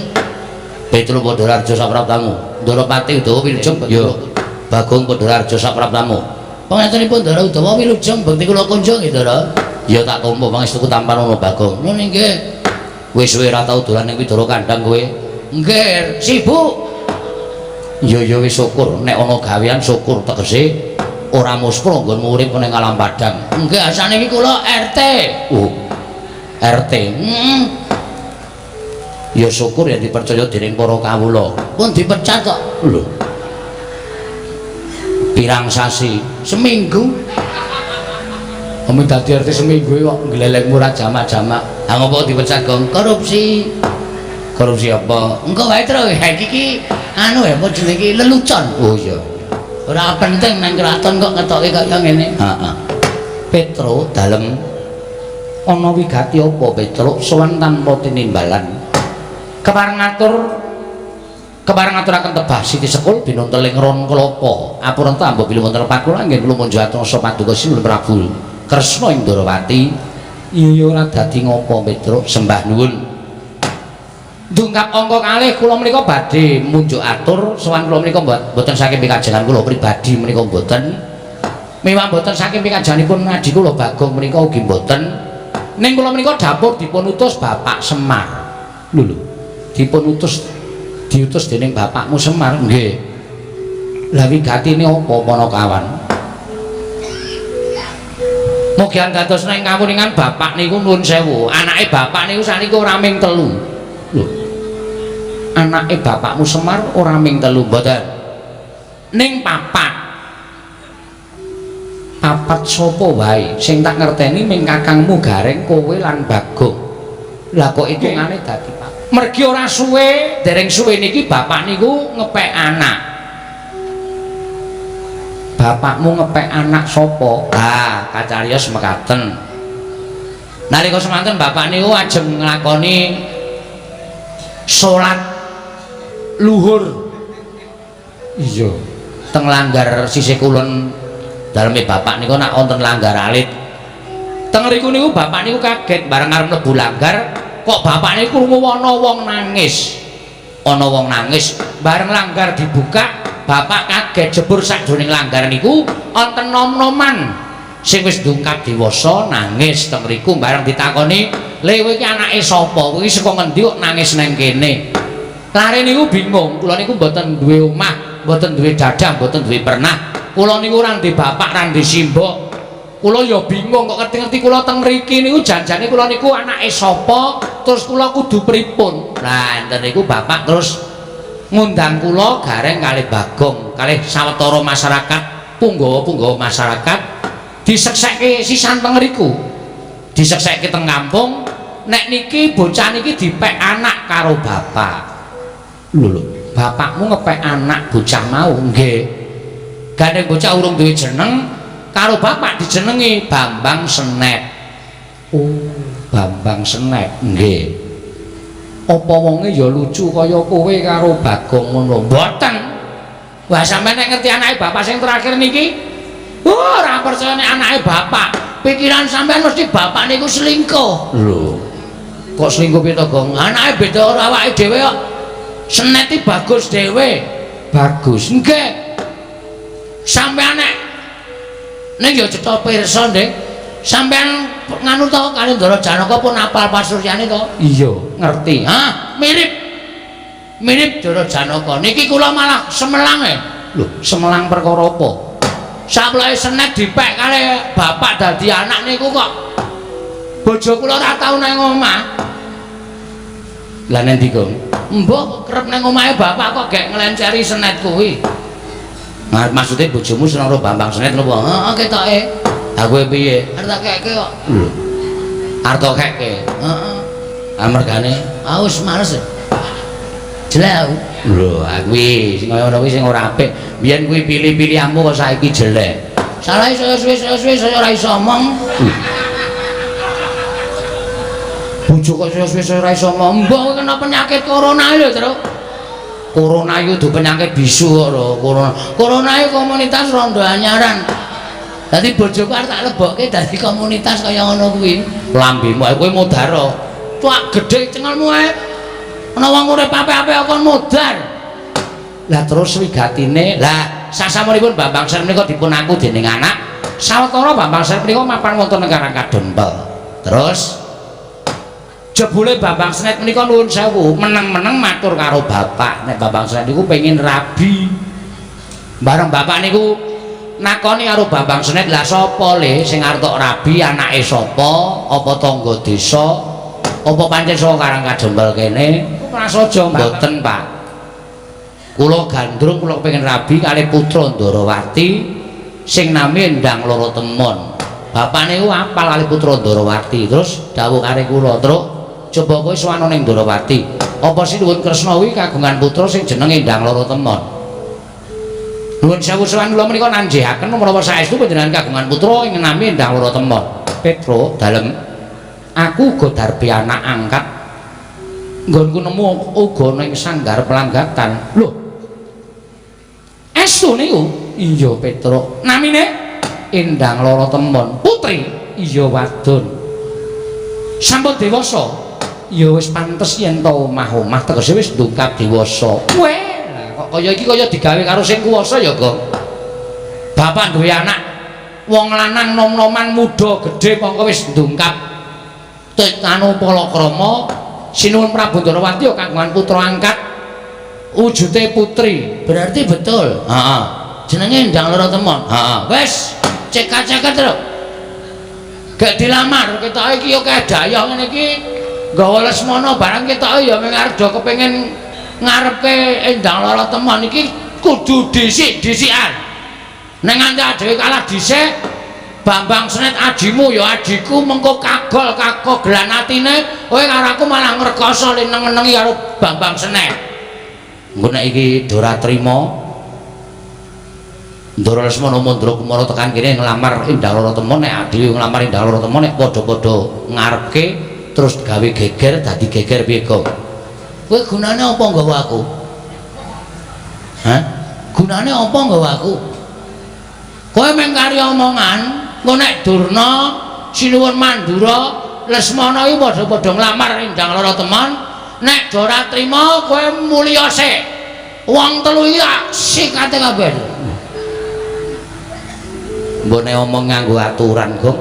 S1: Petro Padarajo sak praptamu. Ndara Pati Udawa wilujeng. Yo. Bagong Padarajo sak praptamu. Pangetunipun Ndara Udawa wilujeng bekti kula kunjung nggih Ndara. Ya tak tampa pangestuku tampan ana Bagong. Lho nggih. Wis suwe ora tau dolan ning Widara Kandhang kowe. Nggih, sibuk. Ya wis syukur nek ana gawean syukur tegese ora muspra nggonmu urip ning alam padang. Nggih, asane iki kula RT. Oh. RT. Ya syukur ya dipercaya dening para kawula. Pun dipecat kok. Lho. Pirang sasi? Seminggu. Om dadi RT seminggu kok nglelek murah jamak-jamak. Ha ngopo dipecat, Gong? Korupsi. Korupsi apa? Engko wae terus iki anu ya apa jenenge iki lelucon. Oh iya. Ora penting nang kraton kok ngetoke kaya ngene. Heeh. Petro dalem ana wigati apa Petro sowan tanpa tinimbalan. Kepareng ngaturaken tebah Siti Sekul binunteling ron kelapa. Apuran ta mbok bilih wonten pakula nggih kula munjuk atasa paduka Sinuwun Prabu Kresna ing Ndarawati. Iya ora dadi ngopo Petro sembah nuwun. Dungkap angka kalih kula menika badhe munjuk atur sowan kula menika mboten saking pikajengan kula pribadi menika mboten. Mewah mboten saking pikajenganipun ngadi kula Bagong menika ugi mboten. Ning kula menika dapur dipun utus Bapak Semar. Lho. Diutus dening bapakmu Semar nggih. Lah wigatine apa Panakawan? Mugi dados ing kawuningan bapak niku nuwun sewu. Anake bapak niku sanika ora ming 3. Lho. Anake bapakmu Semar ora ming 3 mboten. Ning papat sapa wae sing tak ngerteni ming kakangmu Gareng kowe lan Bagong. Lah kok hitungane dadi papat. Mergi ora suwe, dereng suwe niki bapak niku ngepek anak. Bapakmu ngepek anak sapa? Ah, kacariyos mekaten. Nalika semanten bapak niku ajeng nglakoni salat luhur. Iya, teng langgar sisih kulon daleme bapak niku nak wonten langgar alit. Teng riku niku bapak niku kaget bareng arep mlebu langgar, kok bapak niku krungu ana wong nangis. Ana wong nangis, bareng langgar dibuka bapak kaget jebur sakjroning langgar niku wonten nom-noman sing wis ndungkap dewasa nangis teng mriku bareng ditakoni, "Lha kowe iki anake sapa? Kowe iki saka ngendi kok nangis nang kene?" Lare niku bingung, kula niku mboten duwe omah, mboten duwe dadah, mboten duwe pernah. Kula niku ora ndek bapak, ora ndek simbok. Kula ya bingung kok ngerti-ngerti kula teng mriki niku janjane kula niku anake sapa, terus kula kudu pripun. Lah enten niku bapak terus ngundang kula Gareng kalih Bagong kalih sawetara masyarakat punggawa-punggawa masyarakat diseksekke sisan teng riku diseksekke teng kampung nek niki bocah niki dipek anak karo bapak. Lho bapakmu ngepek anak bocah mau nggih gandeng bocah urung duwe jeneng karo bapak dijenengi Bambang Senet. Oh Bambang Senet nggih. Apa wonge ya lucu kaya kowe karo Bagong ngono? Mboten. Wah sampeyan nek ngerti anake bapak sing terakhir niki? Ora percaya nek anake bapak. Pikiran sampeyan mesti bapak niku selingkuh. Lho. Kok selingkuh piye to, Gong? Anake beda karo awake dhewe kok. Senet iki bagus dhewe. Bagus. Nggih. Sampeyan nek ya cetha pirsa, Ndek. Sampeyan nganu to kali Ndara Janaka pun apal pasuryane to? Iya, ngerti. Hah, mirip Ndara Janaka. Niki kula malah semelang e. Lho, semelang perkara apa? Sapleke Senet dipek kali bapak dadi anak niku kok bojo kula ora tau nang omah. Lah nendi, Gong? Mbok kerep nang omahe bapak kok gek nglenceri Senet kuwi. Nah, maksudnya bojomu seneng karo Bambang Senet napa? Heeh, ketoke. Ha kowe piye? Arep tak keke kok. Lho. Arep tak keke. Heeh. Amargane aus males. Jelek. Lho, kuwi sing kaya ngono kuwi sing ora apik. Biyen kuwi pilih-pilihanmu kok saiki jelek. Salah saya suwe-suwe saya ora iso omong. Bojo kok suwe-suwe saya ora iso omong. Mbok kena penyakit corona lho, Tru. Corona iku dudu penyakit bisu kok lho. Corona iku komunitas rondo anyaran. Dadi bojoku arep tak lebokke dadi komunitas kaya ngono kuwi. Lambemu kowe modaro. Cuak gedhe cengelmu ae. Ana wong urip apik-apik kon modar. Lah terus wigatine, lah sasampunipun Bambang Sren menika dipun aku dening anak. Sawetara Bambang Sren menika mapan wonten ing Karangkadempel. Terus jebule Bambang Sren menika nuwun sewu, meneng-meneng matur karo bapak nek Bambang Sren niku pengin rabi. Bareng bapak niku nakoni karo Bambang Sren, "Lah sapa le sing arep tok rabi, anake sapa? Apa tangga desa? Apa pancen saka Karangkadempel kene?" Prasaja mboten, Pak. Kula gandrung kula pengen rabi kali putra Ndarawati sing nami Endang Loro Temon. Bapak niku apal kali putra Ndarawati. Terus dawuh kare kula, "Truk, coba kowe sowan ning Ndarawati. Apa sih nuwun Kresna kuwi kagungan putra sing jenenge Endang Loro Temon?" Nuwun sewu sowan kula menika nanjihaken menawa saestu panjenengan kagungan putra ing nami Endang Loro Temon. Petro, dalem aku uga darbi anak angkat. Nggonku nemu uga ning sanggar pelanggatan. Lho. Estu niku? Iya, Petro. Namine Endang Loro Temon. Putri? Iya, wadon. Sampun dewasa? Ya wis pantes yen to omah-omah tegese wis ndungkap dewasa. Weh, kok kaya iki kaya digawe karo sing kuwasa ya, Gong. Bapak duwe anak wong lanang nom-noman muda gedhe mongko wis ndungkap anu palakrama. Sinuwun Prabu Ndarawati kagungan putra angkat wujude putri. Berarti betul. Heeh. Jenenge Endang Loro Temon. Heeh. Wis cekak-cekak terus. Gak dilamar ketoke iki ya kedaya ngene iki. Nggawa Lesmana barang ketoke ya mung arep do kepengin ngarepke Endang Loro Temon iki kudu dhisik-dhisikan. Ning nganti dhewe kalah dhisik Bambang Sren adimu ya adiku mengko kagol gelan atine kowe karo aku malah ngrekoso leneng-lenengi karo Bambang Sren. Engko nek iki ora trima Ndara Lesmana Mandra Kumara tekan kene nglamar Endang Loro Temon, nek adi nglamar Endang Loro Temon nek padha-padha ngarepke terus gawe geger dadi geger piye kok. Kowe gunane apa nggawa aku? Hah? Gunane apa nggawa aku? Kowe mung kari omongan engko nek Durna, Sinuwun Mandura, Lesmana iki padha-padha nglamar Endang Loro Temon, nek ora trima kowe mulya sik. Wong telu iki sikate kabeh. Mbone omong nganggo aturan, Gong.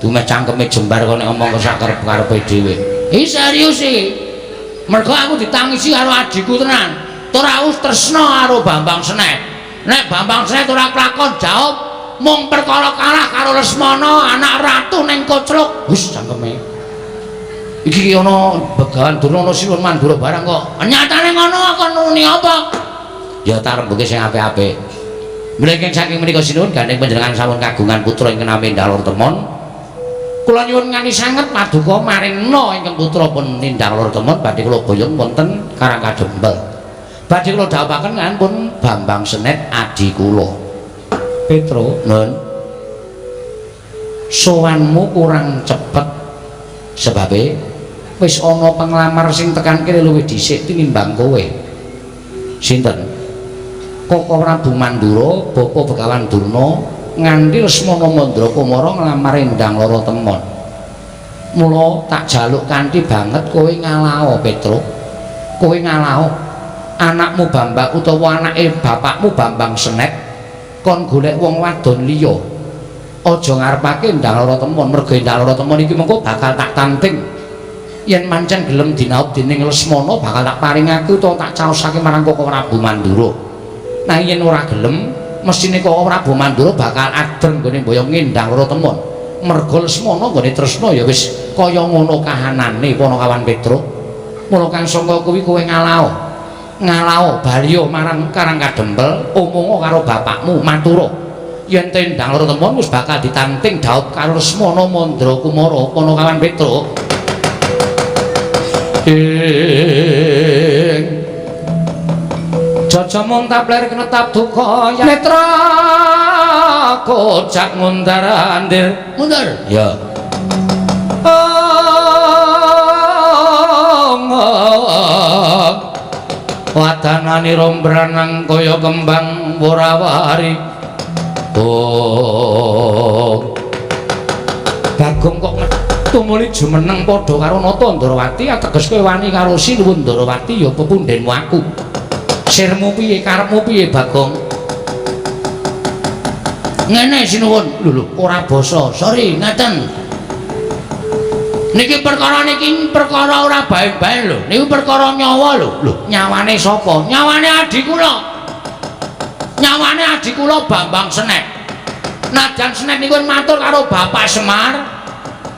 S1: Dumeh cangkeme jembar kok nek omong sak karep-karepe dhewe. Iki serius iki. Mergo aku ditangisi karo adikku tenan. Ora us tresna karo Bambang Sren. Nek Bambang Sren ora kelakon jawab mung perkara kalah karo Lesmana anak ratu ning Kocluk. Wis cangkeme. Iki ana Begawan Durna ana Sinuwun Mandura barang kok. Nyatane ngono kon nuni apa? Ya tak rembuke sing apik-apik. Mriki saking menika sinuwun gandeng panjenengan sampun kagungan putra ingkang nami Endang Loro Temon. Kula nyuwun nganti sanget paduka maringna ingkang putra pun Endang Loro Temon badhe kula boyong wonten Karangkadempel. Badhe kula dhawuhaken ngampun Bambang Sren adi kula. Petro, nun, sowanmu kurang cepet sebabnya wis ana penglamar sing tekan kene luwih dhisik tinimbang kowe. Sinten? Koko Prabu Mandura, Bapa Begawan Durna nganti Lesmana Mandra Kumara nglamar Endang Loro Temon. Mula tak jaluk kanthi banget kowe ngalao, Petro. Kowe ngalao anakmu Bambang utawa anake bapakmu Bambang Sren kon golek wong wadon liya. Aja ngarepake Endang Loro Temon, mergo Endang Loro Temon iki mengko bakal tak tanting. Yen mancen gelem dinaut dening Lesmana bakal tak paringake utawa tak caosake marang Koko Prabu Mandura. Nah yen ora gelem, mesine Koko Prabu Mandura bakal adeng nggone mboyong Endang Loro Temon. Mergo Lesmana nggone tresna ya wis kaya ngono kahanane Panakawan Petro. Mula kang sangka kuwi kowe ngalao. Ngalao baliyo marang Karangkadempel omongo karo bapakmu matura yen Endang Loro Temon wis bakal ditanting dhaup karo Lesmana Mandra Kumara Panakawan Petro. aja mung tapler kenetap duka netra kocak mundar andir mundar ya wadanane rombranang kaya kembang worawari Bagong kok tumuli jumeneng padha karo Nata Ndrawati ateges kowe wani karo Sinuwun Ndrawati ya pepundhenmu aku sirmu piye karepmu piye Bagong ngene Sinuwun lho ora basa sorry ngaten niki perkara ora bae-bae lho niku perkara nyawa lho nyawane sapa nyawane adik kula Bambang Senek najan Senek niku matur karo Bapak Semar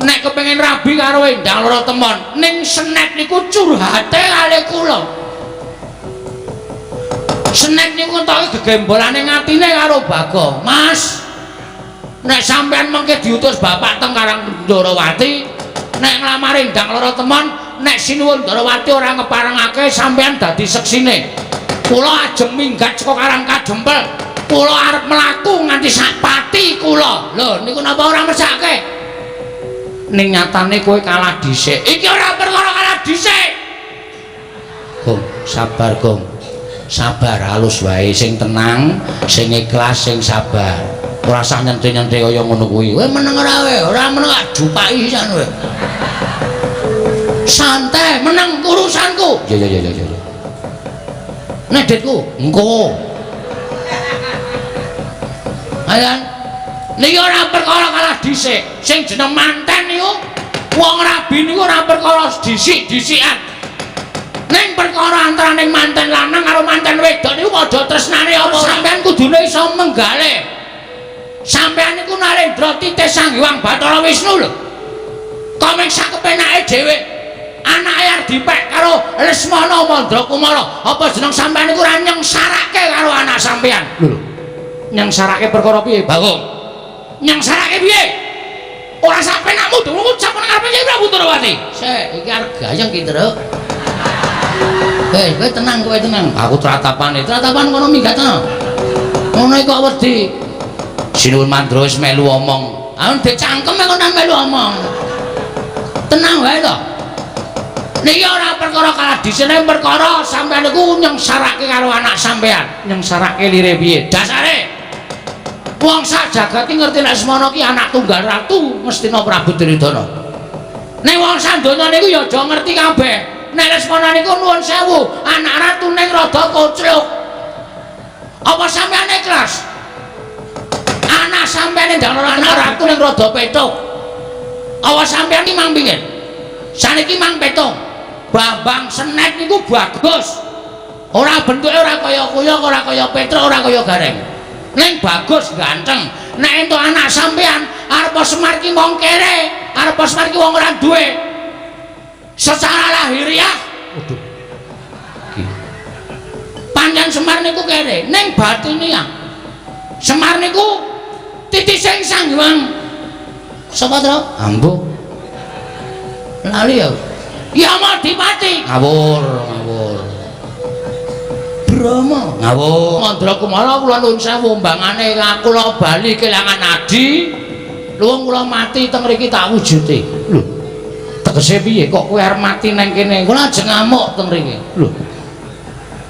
S1: nek kepengin rabi karo Endang Loro Temon ning Senek niku curhate kali kula Senek niku entuk gegembolane ngatine karo Bagong Mas nek sampean mengke diutus Bapak teng Karang Ndrawati nek nglamar Endang Loro Temon nek Sinuwun Ndrawati ora ngeparengake sampean dadi seksine kula ajeng minggat saka Karang Kadempel kula arep mlaku nganti sak pati kula lho niku napa ora mesake ning nyatane kowe kalah dhisik iki ora perkara kalah dhisik Gong sabar Gong sabar halus wae sing tenang sing ikhlas sing sabar ora usah nyenthi-nyenthi kaya ngono kuwi kowe meneng ora meneng jupaki pisan kowe santai meneng urusanku ya nedetku engko ayan niki ora perkara kalah dhisik sing jeneng manten niku wong rabi niku ora perkara dhisik-dhisikan ning perkara antaraning manten lanang karo manten wedok niku padha tresnane apa sampean kudune iso menggalih sampean niku Narendra Titih Sang Hyang Bathara Wisnu lho komeng sak kepenake dhewe anake arep dipek karo Lesmana Mandrakumara apa jeneng sampean niku ora nyengsarake karo anak sampean lho nyengsarake perkara piye Bagong nyengsarake piye ora sampe nakmu dulu ngucap nang ngarepe Nyai Prabu Ndrawati sik iki arep gayeng ki Ndra kowe tenang aku tratapan kono minggatno ngono kok wedi Sinuwun Mandra wis melu omong aku ndek cangkem kok nang melu omong tenang wae to niki ora perkara kalah dhisik perkara sampean niku nyengsarake karo anak sampean nyengsarake lire piye dasare wong sak jagat iki ngerti nek Lesmana ki anak tunggal ratu Ngastina Prabu Duryudana nek wong sak donya niku ya aja ngerti kabeh nek Lesmana niku nuwun sewu anak ratu ning rada kocluk apa sampean ikhlas anak sampean ndang anak ratu ning rada petuk apa sampean iki mang pingin saniki mang petung Bambang Senek niku bagus ora bentuke ora kaya kuyok ora kaya Petruk ora kaya Gareng ning bagus ganteng nek entuk anak sampean arep Semar ki wong kere arep Semar ki wong ora duwe secara lahiriah waduh panjang Semar niku kere ning batiniah Semar niku Titih Sang Hyang sapa to ambo lali ya ya Madipati ngawur Brama ngawur Mandrakumara kula nuwun sewu mbangane kula bali kelangan adi luwung kula mati teng mriki tak wujude lho tegese piye kok kowe arep mati nang kene kula ajeng ngamuk teng mriki lho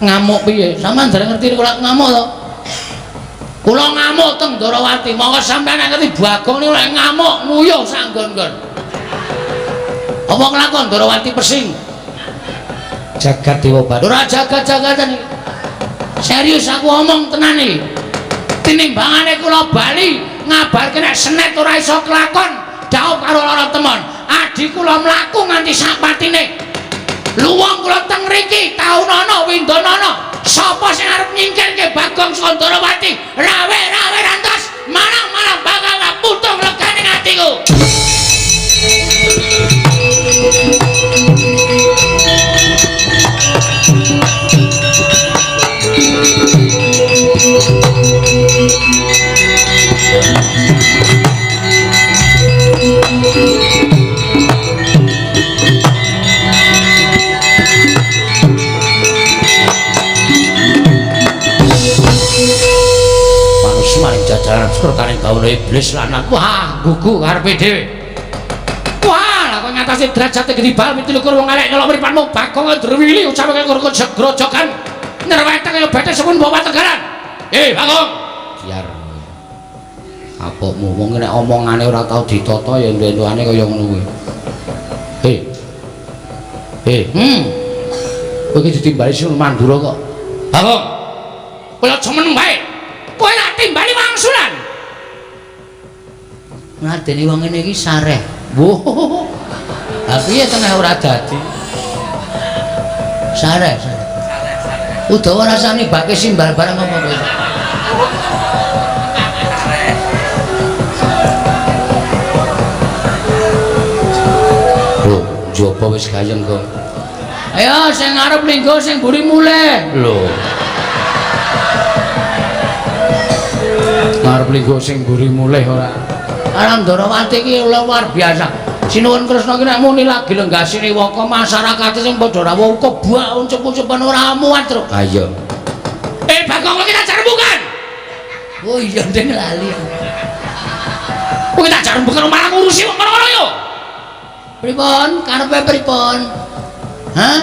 S1: ngamuk piye sampean dereng ngerti kula ngamuk to kula ngamuk teng Ndrawati monggo sampean ngerti Bagong niku lek ngamuk nguyuh sak nggon-nggon apa nglakon Ndrawati pesing jagat Dewa Bathara ora jagat-jagatan iki serius aku omong tenan iki tinimbangane kula bali ngabarke nek Senet ora iso kelakon dhaup karo Loro Temon adi kula mlaku nganti sak patine luwung kula teng mriki taunana windanana sapa sing arep nyingkirke Bagong saka Ndrawati rawe rantas marang bakal putung legane atiku perkara bawono iblis lanang wah gugu karepe dhewe wah lah kok ngatasi derajate gedibal mitulukur wong elek nyolok mripatmu Bagong Ndrawili ucapake grojogan nyerweteng kaya bathik sepun bawa tegaran Bagong biar apokmu wong nek omongane ora tau ditata ya entuk-entukane kaya ngono kuwi kowe iki ditimbali Sun Mandura kok Bagong kaya cemen bae kowe nak timbali wangsulan ngadeni wong ngene iki sareh woh ha piye tengah ora dadi sareh Udawa rasane bake simbal bareng apa kowe Jopo wis gayeng kok. Ayo sing ngarep linggo sing mburi mulih. Lho. Ngarep linggo sing mburi mulih ora. Aran Ndarawati iki luar biasa. Sinuwun Kresna ki nek muni lagi lenggasine waka masyarakat sing padha rawuh kebak uncep-uncepan ora muat terus. Ha iya. Bagong iki tak jarembukan. Oh iya ndeng lali. Kowe tak jarembukan malah ngurusi wong ngono yo. Pripun? Karepe pripun? Hah?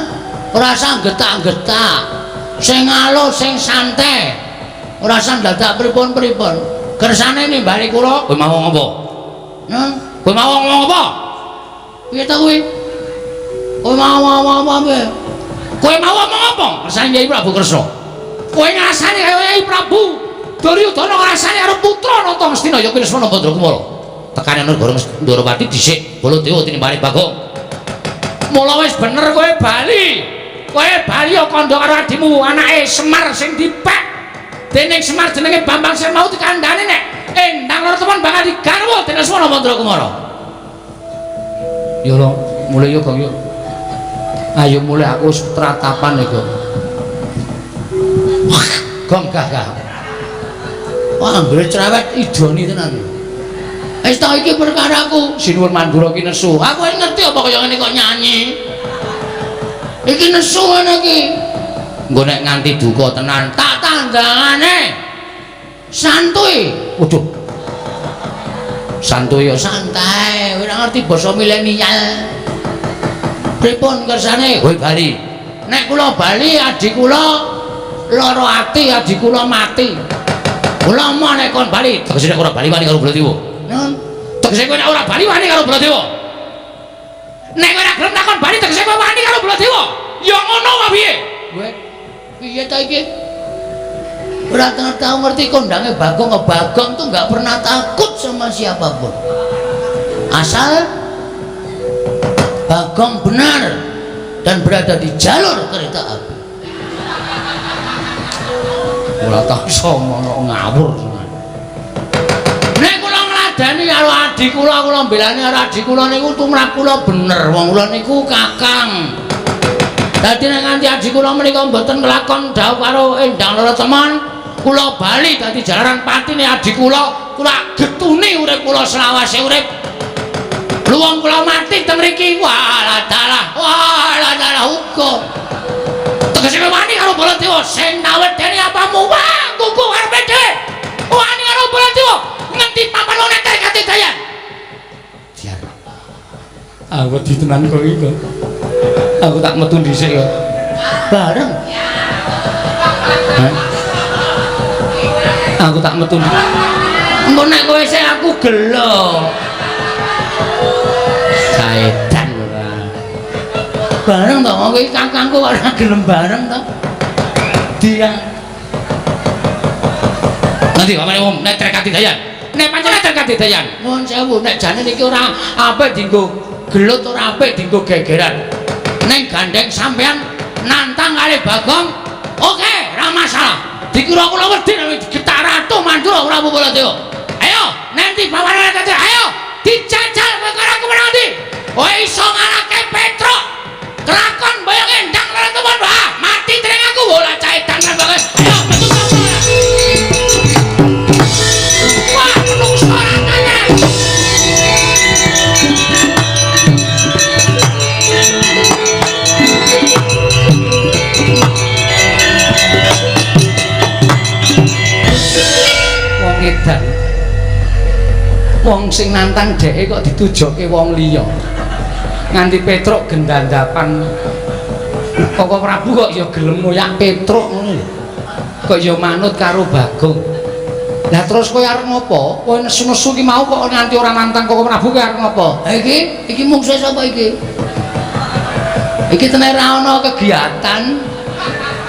S1: Ora usah getak-getak. Sing alus, sing santai. Ora usah dadak pripun-pripun. Kersane nimbali kula. Kowe mau ngopo? Hah? Kowe mau ngomong apa? Piye ta kowe? Kowe mau apa? Kowe mau ngomong apa? Kersane Nyai Prabu Kresna. Kowe ngrasani kaya Nyai Prabu Duryudana ngrasani karo putra Nata Ngastina ya Krisna Bandrakumala. Tekane Ndarawati dhisik Baladewa tinimbali Bagong. Mula wis bener kowe bali. Kowe bali kandha karo adimu anake Semar sing dipek. Dening Semar jenenge Bambang sing mau dikandhani nek endang loro temen bakal digarwa dening Swana Bandrakumala. Yo lho, mulai yo Gong yo. Ayo mulai aku wis tratapan iki. Gong gagah. Wah, anggere cerewet idoni tenan. Wis ta iki perkaraku, Sinuwun Mandura ki nesu. Aku ngerti apa kaya ngene kok nyanyi. Iki nesu ngene iki. Engko nek nganti duka tenan, tak tandangane. Santuy. Waduh. Santuy ya santai, ora ngerti basa milenial. Pripun kersane? Kowe bali. Nek kula bali adik kula lara ati, adik kula mati. Kula mau nek kon bali, tegese nek ora bali wani karo Baladewa. Tegese kowe nek ora bali wani karo Baladewa. Nek kowe ora gelem takon bali tegese kowe wani karo Baladewa. Ya ngono wae piye? Kowe piye ta iki? Ora tahu ngerti kondange Bagong. Bagong tuh nggak pernah takut sama siapapun. Asal Bagong benar dan berada di jalur kereta api. Ora tau iso ngawur. Nek kula ngladeni karo adik kula mbelani karo adik kula niku tumrap kula bener. Wong kula niku kakang. Dadi nek nganti adik kula menika mboten nglakon dawuh karo endang loro teman, kula bali dadi jalaran patine adik kula getuni urip kula selawase urip. Luwung kula mati teng mriki walah dalah hukum. Tegese wani karo Baladewa sing nawedeni apamu wah kuku karepe dhewe. Wani karo Baladewa ngendi papan wong nek kate dayan. Diar. Aku ditenan kok iki. Aku tak metu dhisik ya. Bareng. Hah? Aku tak metu. Engko nek kowe sik aku gelo. Saedan ora. Bareng to kowe iki kakangku ora gelem bareng to. Dia. Nanti pamane wong nek trek katidayan. Nek pancen trek katidayan. Nuwun sewu nek jane niki ora apik dienggo gelut ora apik dienggo gegeran. Neng gandeng sampean nantang kali Bagong. Oke, ora masalah. Dikira kula wedi nek digetak Ratu Mandura ora apa Baladewa. Ayo, nanti bawane kate ayo dijajal perkara ku menawa. Kowe iso ngarake Petruk. Kelakon bayang endang loro temen wah, mati treng aku bola caedan nang bagus. Ayo metu sampeyan. Wah, nung sorangane. Wong edan Wong sing nantang dheke kok ditujokke wong liya. Nganti Petruk gendandapan. Koko Prabu kok ya gelem ngoyak Petruk ngono lho. Kok ya manut karo Bagong. Lah terus kowe arep ngopo? Kowe nesu-nesu ki mau kok nganti ora nantang Koko Prabu kowe arep ngopo? Iki mungsuh sapa iki? Iki tenan ra ana kegiatan.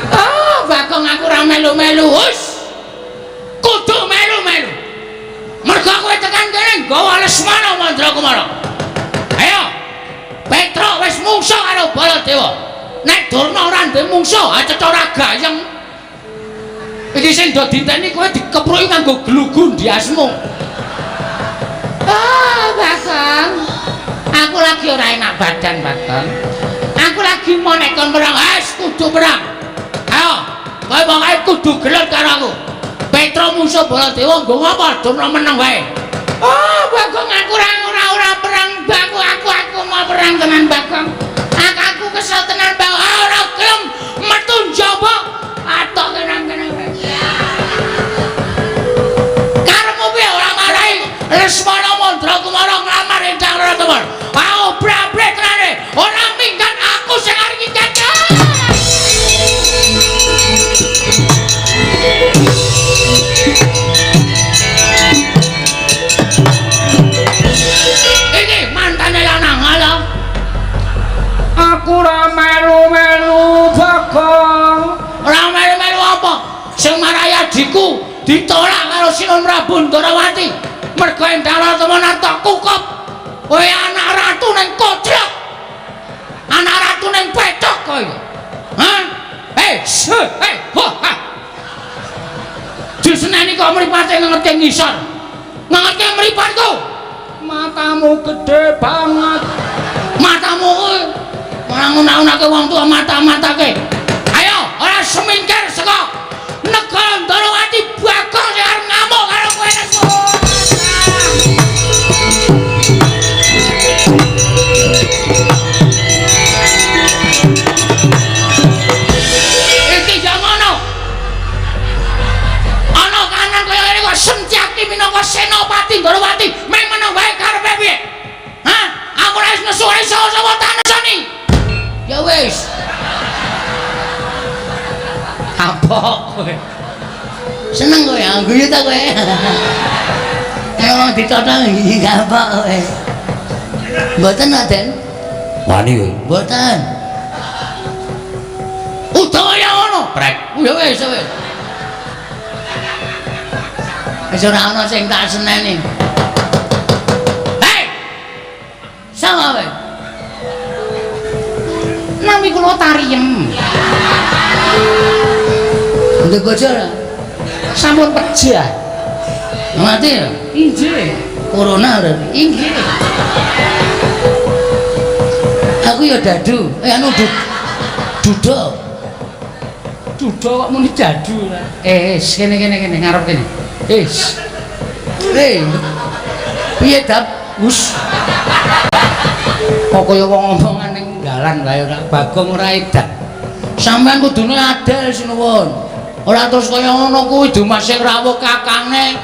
S1: Ah, Bagong aku ora melu-melu. Hus. Kudu melu-melu. Mergo kowe tekan kene nggawa Lesmana Mandrakumara. Ayo. Petruk wis mungsuh karo Baladewa. Nek Durna ora ndek mungsuh, acet ora gayeng. Iki sing do diteni kowe dikepruki kanggo glugu ndiasmu. Ah, Bagong. Aku lagi ora enak badan, Bagong. Aku lagi mau nek kon perang, kudu perang. Ayo, kowe pokoke kudu gelut karo aku. Petruk musuh Baladewa nggo ngapa? Durna meneng wae. Oh, Bagong aku ora perang, Bagong aku mau perang tenan, Bagong. Aku kesel tenan, Bagong. Ora gelem metu njaba. Atok kene-kene. Karepmu piye ora marahi Lesmana Mandrakumara nglamar Endang Raratemon. Mau brabret tenane. Ora minggat aku sing arep minggat. Ini mantane lanang ala. Aku ora melu-melu, Bagong. Ora melu-melu apa? Sing marahi adikku ditolak karo Sinun Prabu Ndarawati. Mergo Endang Raratemon arep kukup. Kowe anak ratu ning koclok. Anak ratu ning pecok kowe. Hah? Diseneni kok mripate ngerti ngisor. Ngerti mripatku. Matamu gede banget. Matamu kuwi ora nguna-unake wong tuwa mata-matake. Ayo, ora semingkir saka negara Ndarawati. Bagong sing arep ngamuk karo kowe nesu. Iki ya ngono. Ana kanan kaya ngene kok Sentyaki minangka Senopati Ndarawati meh meneng wae karepe piye? Hah? Aku ora wis nesu ae sapa tak nesoni. Ya wis. Apa kowe? Seneng kowe guyu ta kowe? Emang ditotong iki apa kowe? Mboten Aden. Wani kowe? Mboten. Utawa ya ngono, prek. Ya wis wis. Wis ora ana sing tak seneni. Hei! Sama kowe. Nami kula Tariem. Ndek bojo ora? Sampun pejah. Mati ya? Inggih. Corona ora? Inggih. Aku ya dadu, anu dudo. Dudo kok muni dadu ora? Kene ngarep kene. Piye dap? Wus. Kok kaya wong omongan ning dalan wae ora Bagong ora edan. Sampeyan kudune adil sinuwun. Ora terus kaya ngono kuwi Dumas sing rawuh kakange.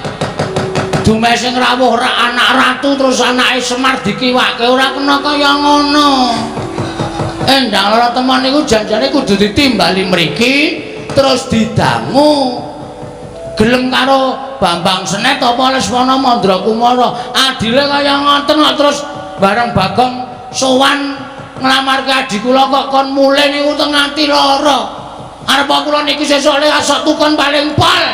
S1: Dumas sing rawuh anak ratu terus anake Semar dikiwake ora kena kaya ngono. Endang Raratemon niku janjane kudu ditimbali mriki terus didangu. Gelem karo Bambang Senet apa Lesmana Mandrakumara. Adile kaya ngoten kok terus bareng Bagong sowan nglamarke adik kula kok kon mulih niku teng nganti lara. Arep kula niki sesuk le asok tukon paling pol.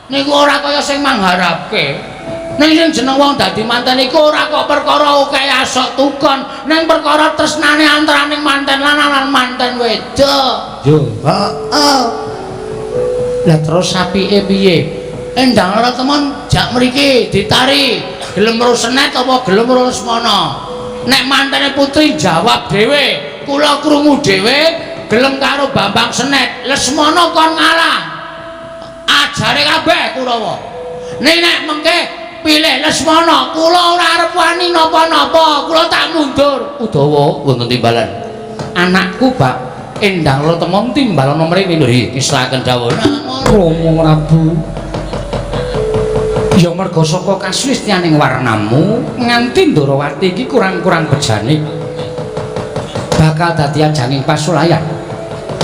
S1: Niku ora kaya sing mangharapke. Ning sing jeneng wong dadi manten iku ora kok perkara akeh asok tukon, ning perkara tresnane antaraning manten lanang lan manten wedok. Yo, heeh. Lah terus apike piye? Endang Raratemon jak mriki ditari, gelem Senet apa gelem Lesmana? Nek mantene putri jawab dhewe, kula krungu dhewe, gelem karo Bambang Senet, Lesmana kon ngalah. Ajare kabeh Kurawa. Nek mengke pilih Lesmana, kula ora arep wani napa-napa, kula tak mundur. Udawa wonten timbalan. Anakku Pak Endang Raratemon timbalana mriki lho, kisrahaken dawuh. Rama Prabu. Ya merga saka kasulistianing warnamu nganti Ndorowati iki kurang-kurang bejane bakal dadi ajanging pasulayan.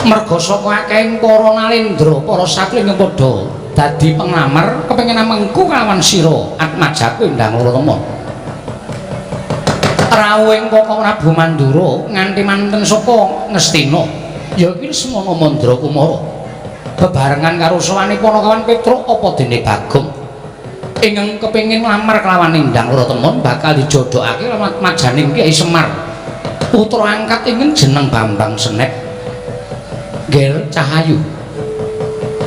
S1: Merga saka akehing para nalendra, para sakling padha dadi penglamar kepengin mengku kalawan sira Atmajaku Endang Loro Temon. Rawuhing Koko Prabu Mandura nganti manten saka Ngastina ya iki semana Mandra Kumara bebarengan karo sawane Panakawan Petruk apa dene Bagong ingkang kepengin nglamar kelawan Endang Loro Temon bakal dijodhokake lawan majaning Kyai Semar putra angkat ingkang jeneng Bambang Senek Ger Cahayu.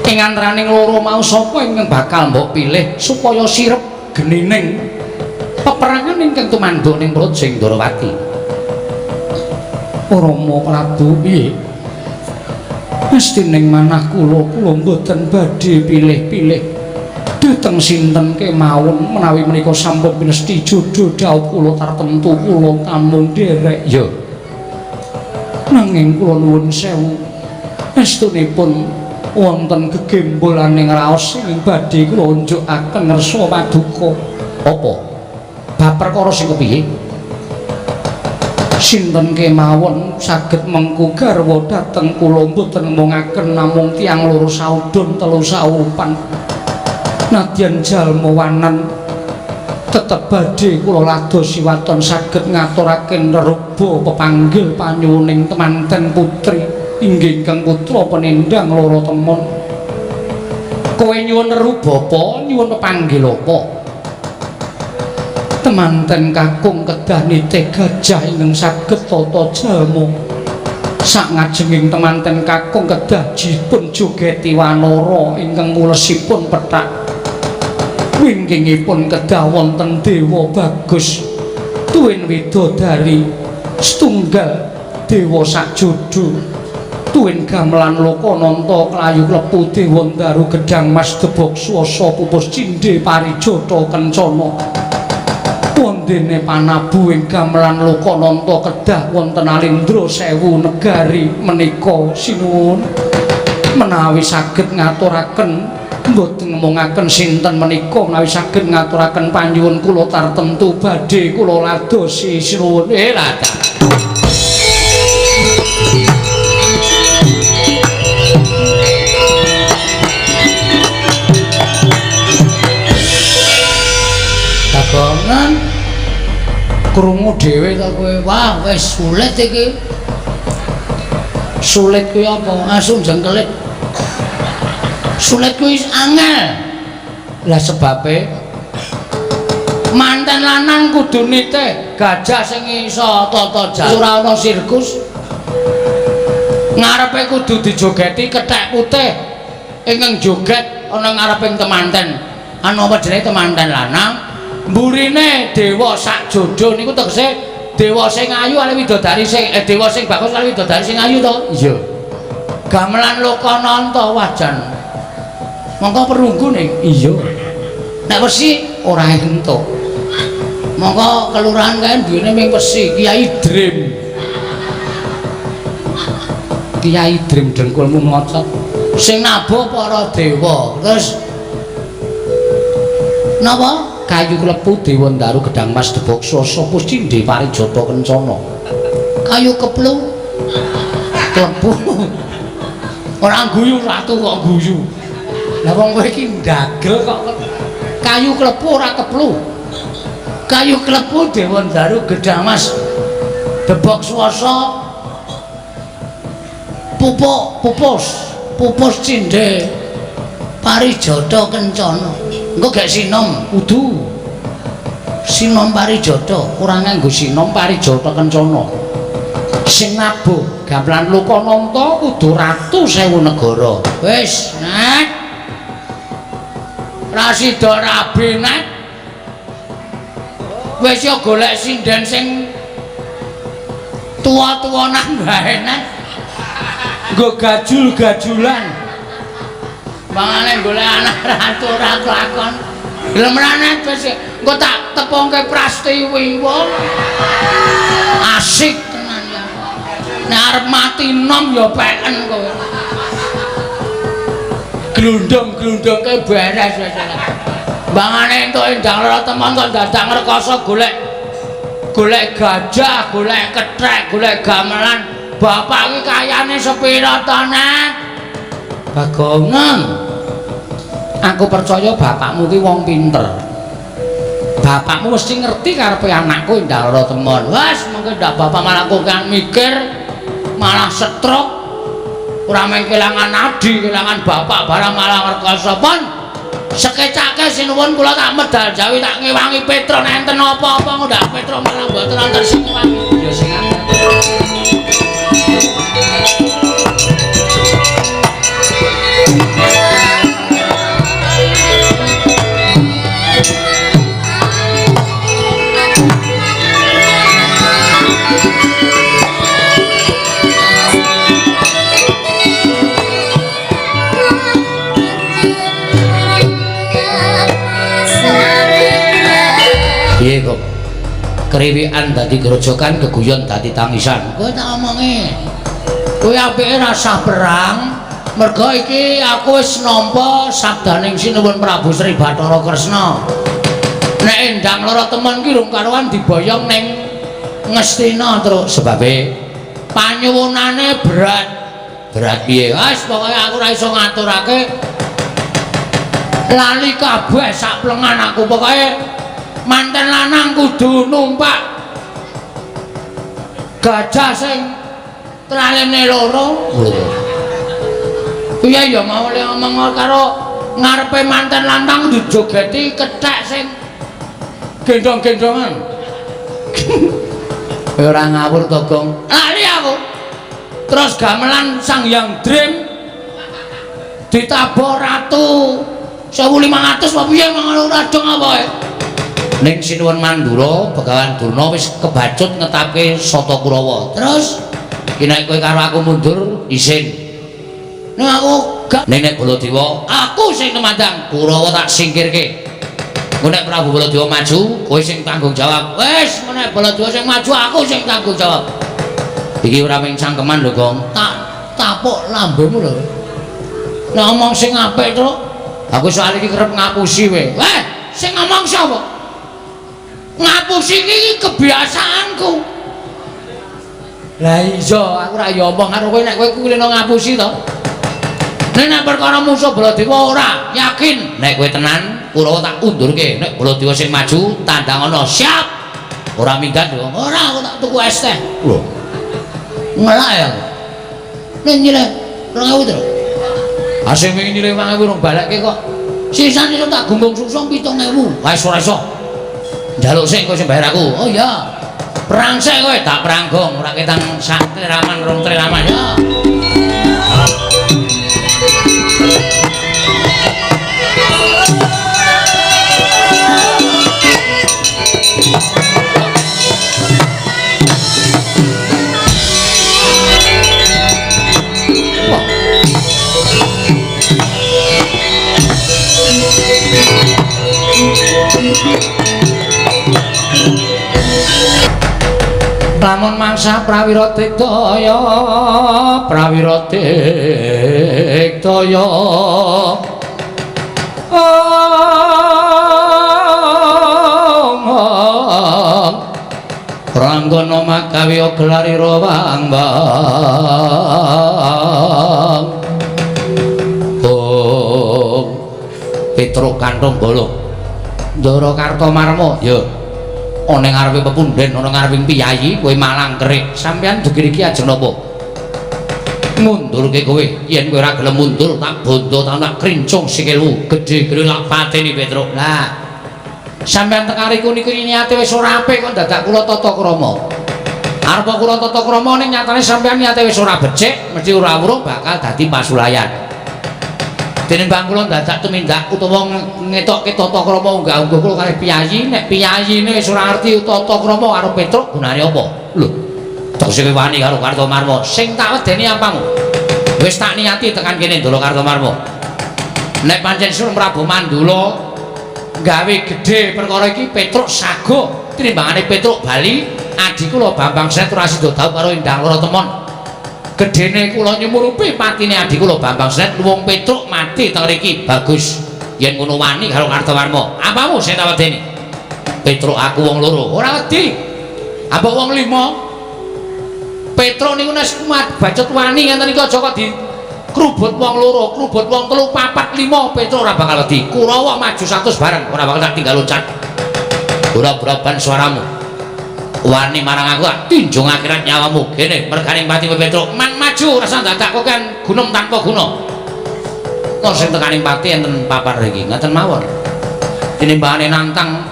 S1: Ing antaraning loro mau sapa ingkang bakal mbok pilih supaya sirep genining peperangan ingkang tumandha ning Projing Ndorowati? Rama Prabu piye? Mestining manah kula mboten badhe pilih-pilih dhateng sinten kemawon menawi menika sampun pinesti jodho dhawuh kula tartemtu kula tamung derek ya. Nanging kula nuwun sewu estunipun wonten gegembolaning raos ing badhe kula unjukaken ngersa paduka. Apa? Bab perkara sing kepiye? Sinten kemawon saged mengku garwa dhateng kula mboten ngomongaken namung tiyang loro saudon telu saupan. Nadyan jalma wanan tetep badhe kula ladosi waton saged ngaturaken reruba pepanggil panyuwuning temanten putri inggih kang putra Penendang Loro Temon. Kowe nyuwun reruba apa? Nyuwun pepanggil apa? Temanten kakung kedah nitih gajah ingkang saged tata jalma. Sak ngajenging temanten kakung kedah dipun jogeti wanara ingkang mulesipun pethak. Wingkingipun kedah wonten dewa bagus tuwin widodari setunggal dewa sakjodho tuwin gamelan Lokananta klayu klepu dewa Ndaru Gedang Mas Debok Swasa pupus cindhe parijata kencana. Wondene panabu ing gamelan Lokananta kedah wonten alindra 1000 negari menika sinuwun menawi saged ngaturaken mboten ngomongaken sinten menika menawi saged ngaturaken panyuwun kula tartemtu badhe kula ladosi sinuwun. Lha dagongan krungu dhewe ta kowe. Wah wis sulit iki. Sulit kuwi apa? Asung jengkelit. Sulit kuwi angel. Lah sebabe manten lanang kudu nitih gajah sing iso tata jalan. Ora ana sirkus. Ngarepe kudu dijogeti kethek putih. Ingkang joget ana ngareping temanten. Ana apa jenenge temanten lanang? Mburine dewa sakjodho niku tegese dewa sing ayu kali widodari sing dewa sing bagus kali widodari sing ayu to? Iya. Gamelan Lokananta wajan. Mongko perunggu ning. Iya. Nek wesi ora entuk. Mongko kelurahan kae duwene ming wesi Kiai Drim. Kiai Drim dengkulmu mocot. Sing nabuh para dewa. Terus napa? Kayu klepu dewa Ndaru Gedang Mas Debok Swasa pupus cindhe parijata kencana. Kayu keplu. Klepu. Ora guyu ratu kok guyu. Lah wong kowe iki ndagel kok kayu klepu ora keplu. Kayu klepu dewa Ndaru Gedang Mas Debok Swasa pupus cindhe parijata kencana. Engko gek sinom kudu sinom parijata ora nganggo sinom parijata kencana. Sing nabuh gamelan Lokananta kudu ratu 1000 negara. Wis, Nek. Ra sida rabi, Nek. Wis yo golek sinden sing tuwa-tuwanan wae, Nek. Nggo gajul-gajulan. Mangane golek anak ratu ora kelakon. Gelem ranet wis engko tak tepongke Prastiwi wong. Asik tenan ya. Nek arep mati nom ya peken kowe. Glundung-glundungke beres wis. Bangane entuk endang lara temon kok dadak ngrekoso golek gajah, golek kethek, golek gamelan. Bapak iki kayane sepira to, Nak? Bagongan. Aku percaya bapakmu ki wong pinter. Bapakmu mesti ngerti karepe anakku endang lara temon. Wes, mengko ndak bapak malah kok mikir, malah stroke. Ora mung kelangan nadi, kelangan bapak barang malah ngrekoso pon. Sekecake sinuwun kula tak medal jawi tak ngewangi Petro enten apa-apa ndak Petro malah mboten wonten sing ngewangi. Ya sing piye kok kriwikan dadi grojokan geguyon dadi tangisan. Kowe tak omongi kowe apike rasa perang mergo iki aku wis nampa sabdaning Sinuwun Prabu Sri Bathara Kresna nek endang lara temen ki rung karuan diboyong ning Ngastina terus sebabe panyuwunane berat piye wis pokoke aku ora iso ngaturake lali kabeh sak plengan aku pokoke manten lanang kudu numpak gajah sing tralene loro. Iya ya mau ngomong karo ngarepe manten lanang dijogeti kethek sing gendong-gendongan. Ora ngawur to, Gong. Lali aku. Terus gamelan Sang Hyang Dream ditabur ratu 1500 apa piye mangono radong apa ya? Ning Sinuwun Mandura Begawan Durna wis kebacut ngetapke Sata Kurawa. Terus nek kowe karo aku mundur isin. Nek aku gak nek Baladewa aku sing nemandang Kurawa tak singkirke. Engko nek Prabu Baladewa maju kowe sing tanggung jawab. Wis nek Baladewa sing maju aku sing tanggung jawab. Iki ora mung cangkeman lho, Gong. Tak tapuk lambemu lho. Nek ngomong sing apik to aku soal iki kerep ngapusi kowe. Weh, sing ngomong sapa? Ngapusi iki kebiasaanku. Lah iya, aku ora ya omong karo kowe nek kowe kuwi ngapusi to. Nek perkara musuh Baladewa ora yakin, nek kowe tenan Kurawa tak undurke. Nek Baladewa sing maju tandhangono siap. Ora minggat lho. Ora aku tak tuku es teh. Lho. Ngelak ya. Nek nyile 2000 to. Asing wingi nyile 5000 rong balekke kok. Sisane tak gumbung susung 7000. Wis ora iso. Njaluk sing kowe sing bayar aku. Oh iya. Perang sik kowe tak peranggong ora ketang sak triraman rong triraman ya. Lamun mangsa prawira digdaya Ranggana makawi gelarira wambang Petruk Kanthong Bala Ndara Kartomarma ya ana ngarepe pepunden ana ngarepe piyayi kowe malang kerik sampeyan dugir iki ajeng napa mundurke kowe yen kowe ora gelem mundur tak bondo tak krincung sikilmu gedhe-gedhe lak pateni Petruk lah sampeyan tekariku niku niate wis ora apik kok dadak kula tata krama arep kula tata krama ning nyatane sampeyan niate wis ora becik mesti ora weruh bakal dadi pasulayan tinimbang kula dadak tumindak utawa ngetokke tata krama unggah-ungguh kula kalih piyayi nek piyayine wis ora ngerti tata krama karo Petruk gunane apa lho tok sing wani karo Kartomarma sing tak wedeni apamu wis tak niati tekan kene Ndara Kartomarma nek pancen Sunan Prabu Mandula gawe gedhe perkara iki Petruk sago tinimbangane Petruk bali adi kula Bambang Sret ora sida dawuh karo Endang Lara Temon gedene kula nyumurupi patine adi kula Bambang Sret wong Petruk mati teng mriki bagus yen ngono wani karo Kartawarma apamu sing tak wedeni Petro aku wong loro ora wedi apa wong lima Petro niku nek bacut wani ngenten iki aja kok di krubut wong loro krubut wong telu papat lima Petro ora bakal wedi Kurawa maju 100 bareng ora bakal tak tinggal loncat ora braban suaramu wani marang aku tinjung akhirat nyawamu kene mergane pati Petro mang maju rasa dadak kok kan gunung tanpa guna kok sing tekaning pati enten papar iki ngaten mawon tinimbangane nantang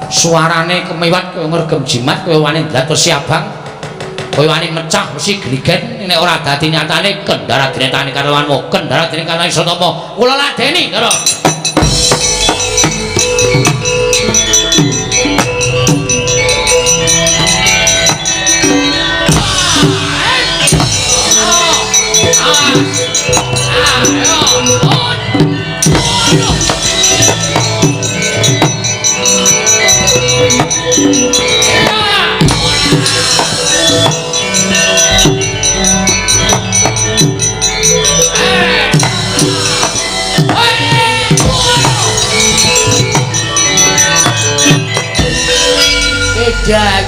S1: suarane kemewat kaya ngregem jimat kaya wani dados siabang kaya wani mecah mesti gligen nek ora dadi nyatane kendara dinetane Kartawarma kendara dene Kartawarma Sotama kula ladeni karo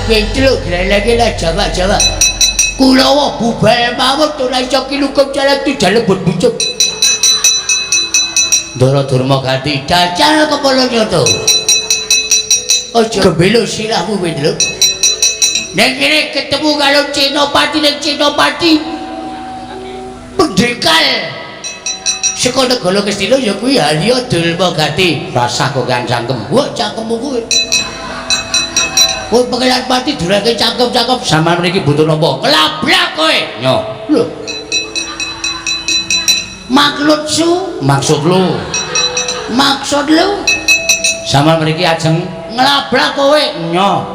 S3: Petro gelek-gelek Jawa-Jawa Kulawa bubal mawon ora iso kilukup jalan tu jalebut bucuk Ndara Durma ganti dacal kepala nyoto Aja kebelo sirahmu Petro Nek kene ketemu karo Cenopati nek Cenopati pendekal saka negara Kestina ya kuwi Halya Durma ganti rasah kok kan cangkem wah cangkemmu kuwi kowe pengelan pati durake cakep-cakep sampean mriki butuh napa? Kelabrak kowe.
S1: Nyo.
S3: Lho. Maksud lu.
S1: Sampean mriki ajeng
S3: ngelabrak kowe.
S1: nyo.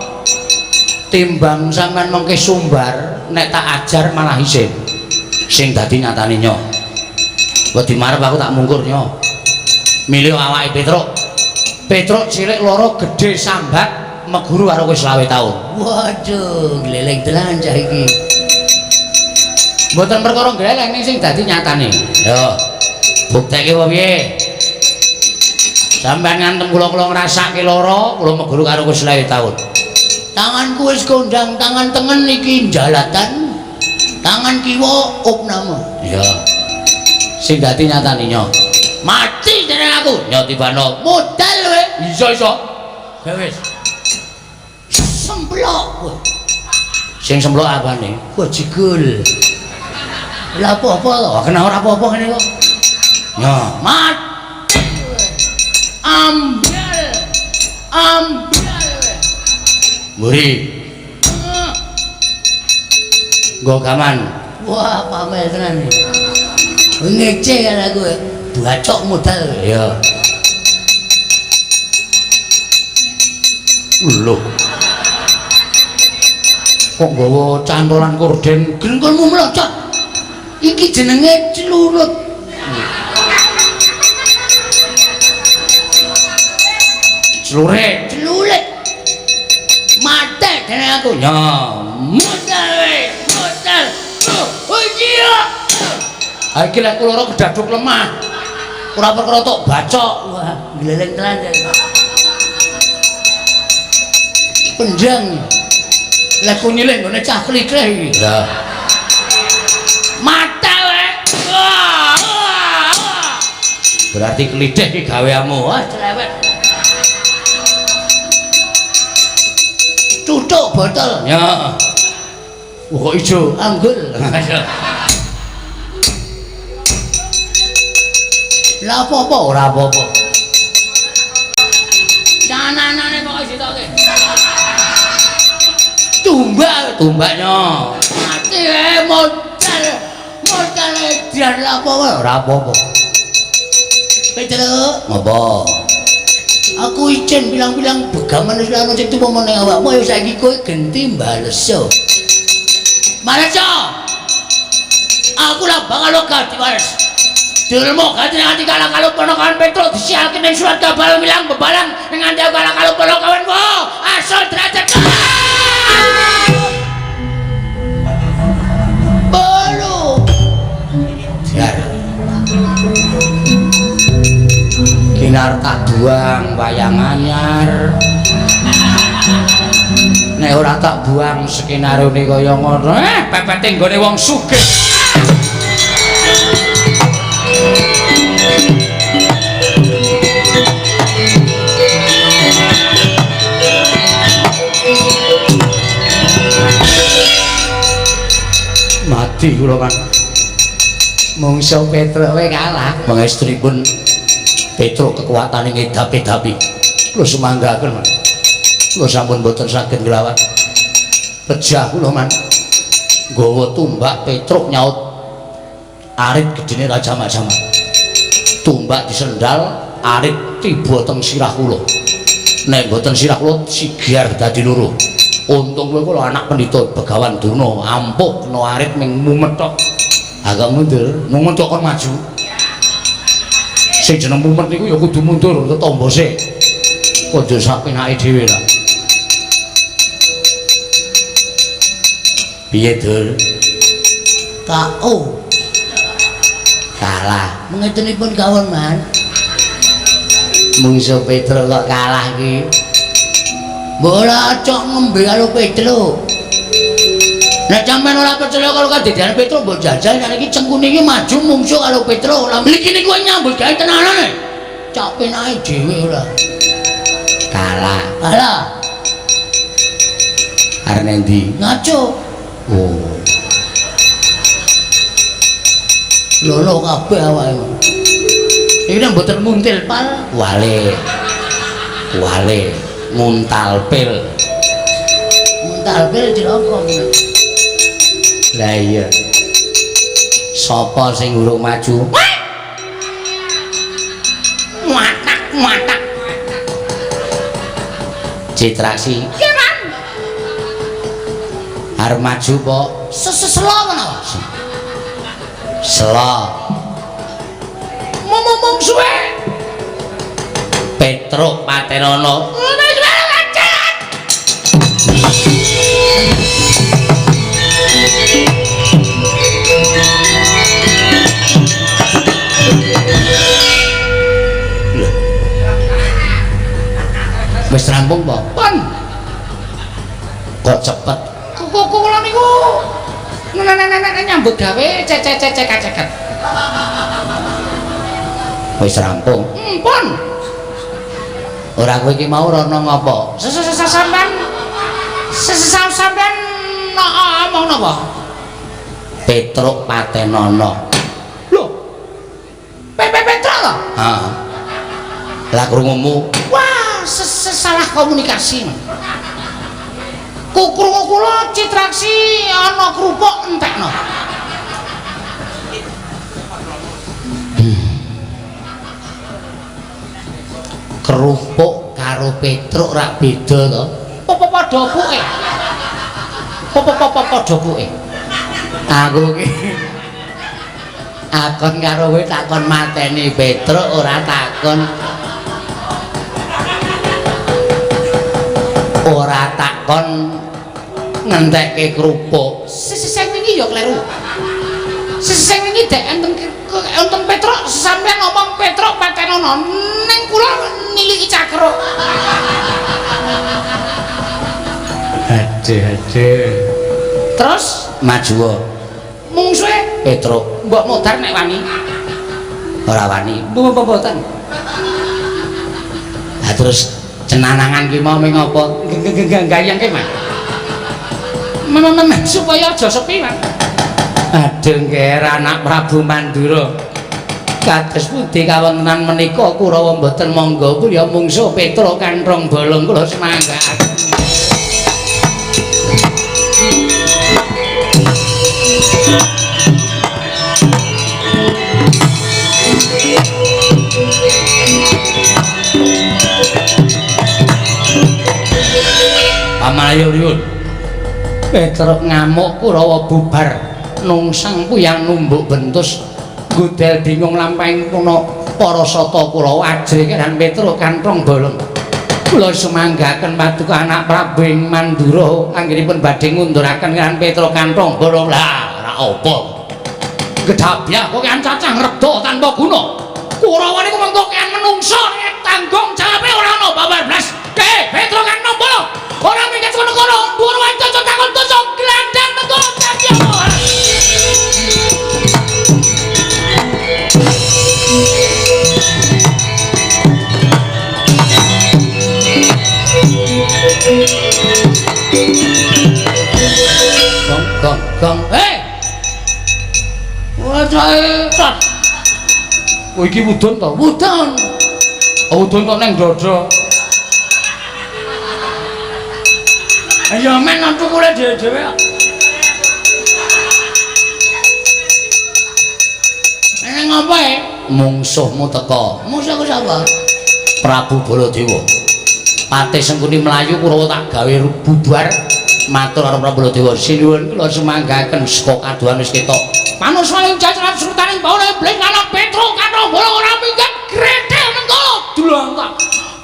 S1: Timbang sampean mengke sumbar nek tak ajar malah isin. Sing dadi nyatane nyo. Wedi marep aku tak mungkur nyo. Milih awake Petruk. Petruk cilik loro gedhe sambat meguru karo kowe 20 taun.
S3: Waduh, gleleng tenan cah iki.
S1: Mboten perkara gleleng ning sing dadi nyatane. Yo. Bukteke apa piye? Sampeyan ngantem kula ngrasake lara, kula meguru karo kowe 20 taun.
S3: Tanganku wis kondang, tangan tengen iki jalatan. Tangan kiwa opname.
S1: Iya. Sing dadi nyatane nyo.
S3: Mati jeneng aku.
S1: Nyo tibano
S3: Modal kowe.
S1: iso.
S3: Ya wis. Semplok.
S1: Sing semplok apane?
S3: Kok jigul. Lah apa-apa to?
S1: Wah, kena ora apa-apa ngene kok. Nyo,
S3: Mati. Ambil.
S1: mburi. Nggo gaman.
S3: Wah, pamer tenan iki. Ngece kan aku. Bacok modal.
S1: Iya. Lho. Kok nggawa cantolan korden
S3: Gengkolmu melocot. Iki jenenge celurut.
S1: celurit.
S3: Celulit. Mate jeneng aku.
S1: Nyo,
S3: Modal we, modal. Oh iya.
S1: ha iki lek kula ora kedaduk lemah. Ora perkara tok bacok.
S3: Wah, gleleng tenan. Penjang. Lah kunyile nggone cah klikleh iki.
S1: Ya.
S3: Mata we. Wah.
S1: Berarti klideh iki gaweanmu.
S3: Wah, cerewet. Tutuk botol.
S1: Ya. Kok ijo?
S3: Anggul. Lah apa-apa
S1: Ora apa-apa.
S3: cananane kok sitoke.
S1: Tumbaknya.
S3: Mati modal. Modal edian lah apa wae.
S1: Ora apa-apa.
S3: Petro,
S1: Apa?
S3: aku izin bilang-bilang begaman wis ana sing tuwa meneng awakmu ya saiki kowe genti mbaleso. Mbaleso. Aku lah bakal lo ganti bales. Durmo ganti nganti kala-kala ponokan Petro disialke ning surat kabar bilang bebalang ning nganti kala-kala ponokanku. Asal derajat.
S1: wayang anyar. Nek ora tak buang skenario-ne kaya ngono, pepete nggone wong sugih. Mati kula kan. Mungsuh Petruk we kalah. Pangestripun Petruk kekuatane ngedapi-dapi. Kula sumanggaken, Man. Kula sampun boten saged nglawat. Pejah kula, Man. Nggawa tumbak Petruk nyaut arit gedene Raja Majapahit. Tumbak disendal, arit tiba teng sirah kula. Nek boten sirah kula sigar dadi loro. Untung kowe kula anak pendhita Begawan Durna, ampuh kena arit ming mumet tok. Agak mundur, mumet kok kon maju. Sing jeneng mumet niku ya kudu mundur tetombo sik. Aja sapenake dhewe lah. Piye, Dul?
S3: KO.
S1: Kalah.
S3: Mengetenipun kawon, Man.
S1: Mungsuh Petruk kok kalah iki.
S3: Bola cok ngombe karo Petruk. Nek sampean ora percaya karo kadadean Petruk mbok jajal nek iki cengkune iki maju mungsuh karo Petruk. Lah mriki niku nyambut gawe tenanane. Cok penake dhewe ora.
S1: Kalah.
S3: Alah,
S1: Arep ndi?
S3: ngaco.
S1: Oh.
S3: Lolo kabeh awake. Iki nek mboten muntil pal.
S1: Wale. Muntal pil.
S3: Muntal pil dirokok.
S1: Lah iya. Sapa sing urung maju?
S3: Matak.
S1: Citraksi.
S3: Iya, Man.
S1: Arep maju po?
S3: Seselo menawa.
S1: Sela.
S3: Ngomong suwe.
S1: Petruk Patenana. Wis rampung po?
S3: Pun.
S1: Kok cepet?
S3: Kula niku nenek nyambut gawe cecek-cecek.
S1: Wis rampung.
S3: Pun.
S1: Ora kowe iki mau rono ngopo?
S3: Sampean ngomong napa?
S1: Petruk Patenana.
S3: Lho. Petruk lho.
S1: Heeh. Lah krungumu
S3: Wah, salah komunikasi. Krungu kula Citraksi ana krupuk entekno.
S1: kerupuk karo Petruk rak beda to.
S3: Padha puke. Padha puke.
S1: Aku ki akon karo kowe takon mateni Petruk ora takon ngentekke kerupuk.
S3: Sing wingi ya kleru. Sing wingi dek enten Petruk sampean ngomong Petruk Patenana ning kula niliki cakruk.
S1: Aduh.
S3: Terus
S1: Maju
S3: mungsuhe
S1: Petruk.
S3: mbok modar nek wani.
S1: Ora wani.
S3: Mboten.
S1: Lah terus cenanangan ki mau ming apa?
S3: Gayang ki, Mas. Memang supaya aja sepi, Mas.
S1: Aduh nger anak Prabu Mandura. Kados pundi kawontenan menika Kurawa mboten monggo ya mungsuh Petruk kanthong bolong kula semanggaken. Pamayuriyun Petruk ngamuk Kurawa bubar nungsang puyang numbuk bentus gudel bingung lampahing kuna para sata Kurawa ajre kan Petruk kanthong bolong kula sumanggaken paduka anak Prabu Mandura anggenipun badhe ngunduraken kan Petruk kanthong bolong lah ora apa gedhabyah kok kan cacah reda tanpa guna Kurawa niku mengko kean menungso nek tanggung jawabe ora ono babar blas. Petro kan nombolo. Ora mikir kono kono, dhuwur wae cocok takon cocok glandang negara dadi apa. Gong. Wajahe tat. Oh iki wudun to? Wudun. Oh wudun kok nang dada. Ayo men nanti kule dhewe-dhewe. Ini ngapa ya? Mungsuhmu teko. Mungsuhku sapa? Prabu Baladewa. Patih Sengkuni mlayu Kurawa tak gawe bubar. Matur karo Prabu Baladewa. Sinuwun kula semanggaken saka kaduhan wis ketok. Manusane jajaran sultaning bawana iblis anak Petro karo bola ora minggat gretel mengko. Dulang tak.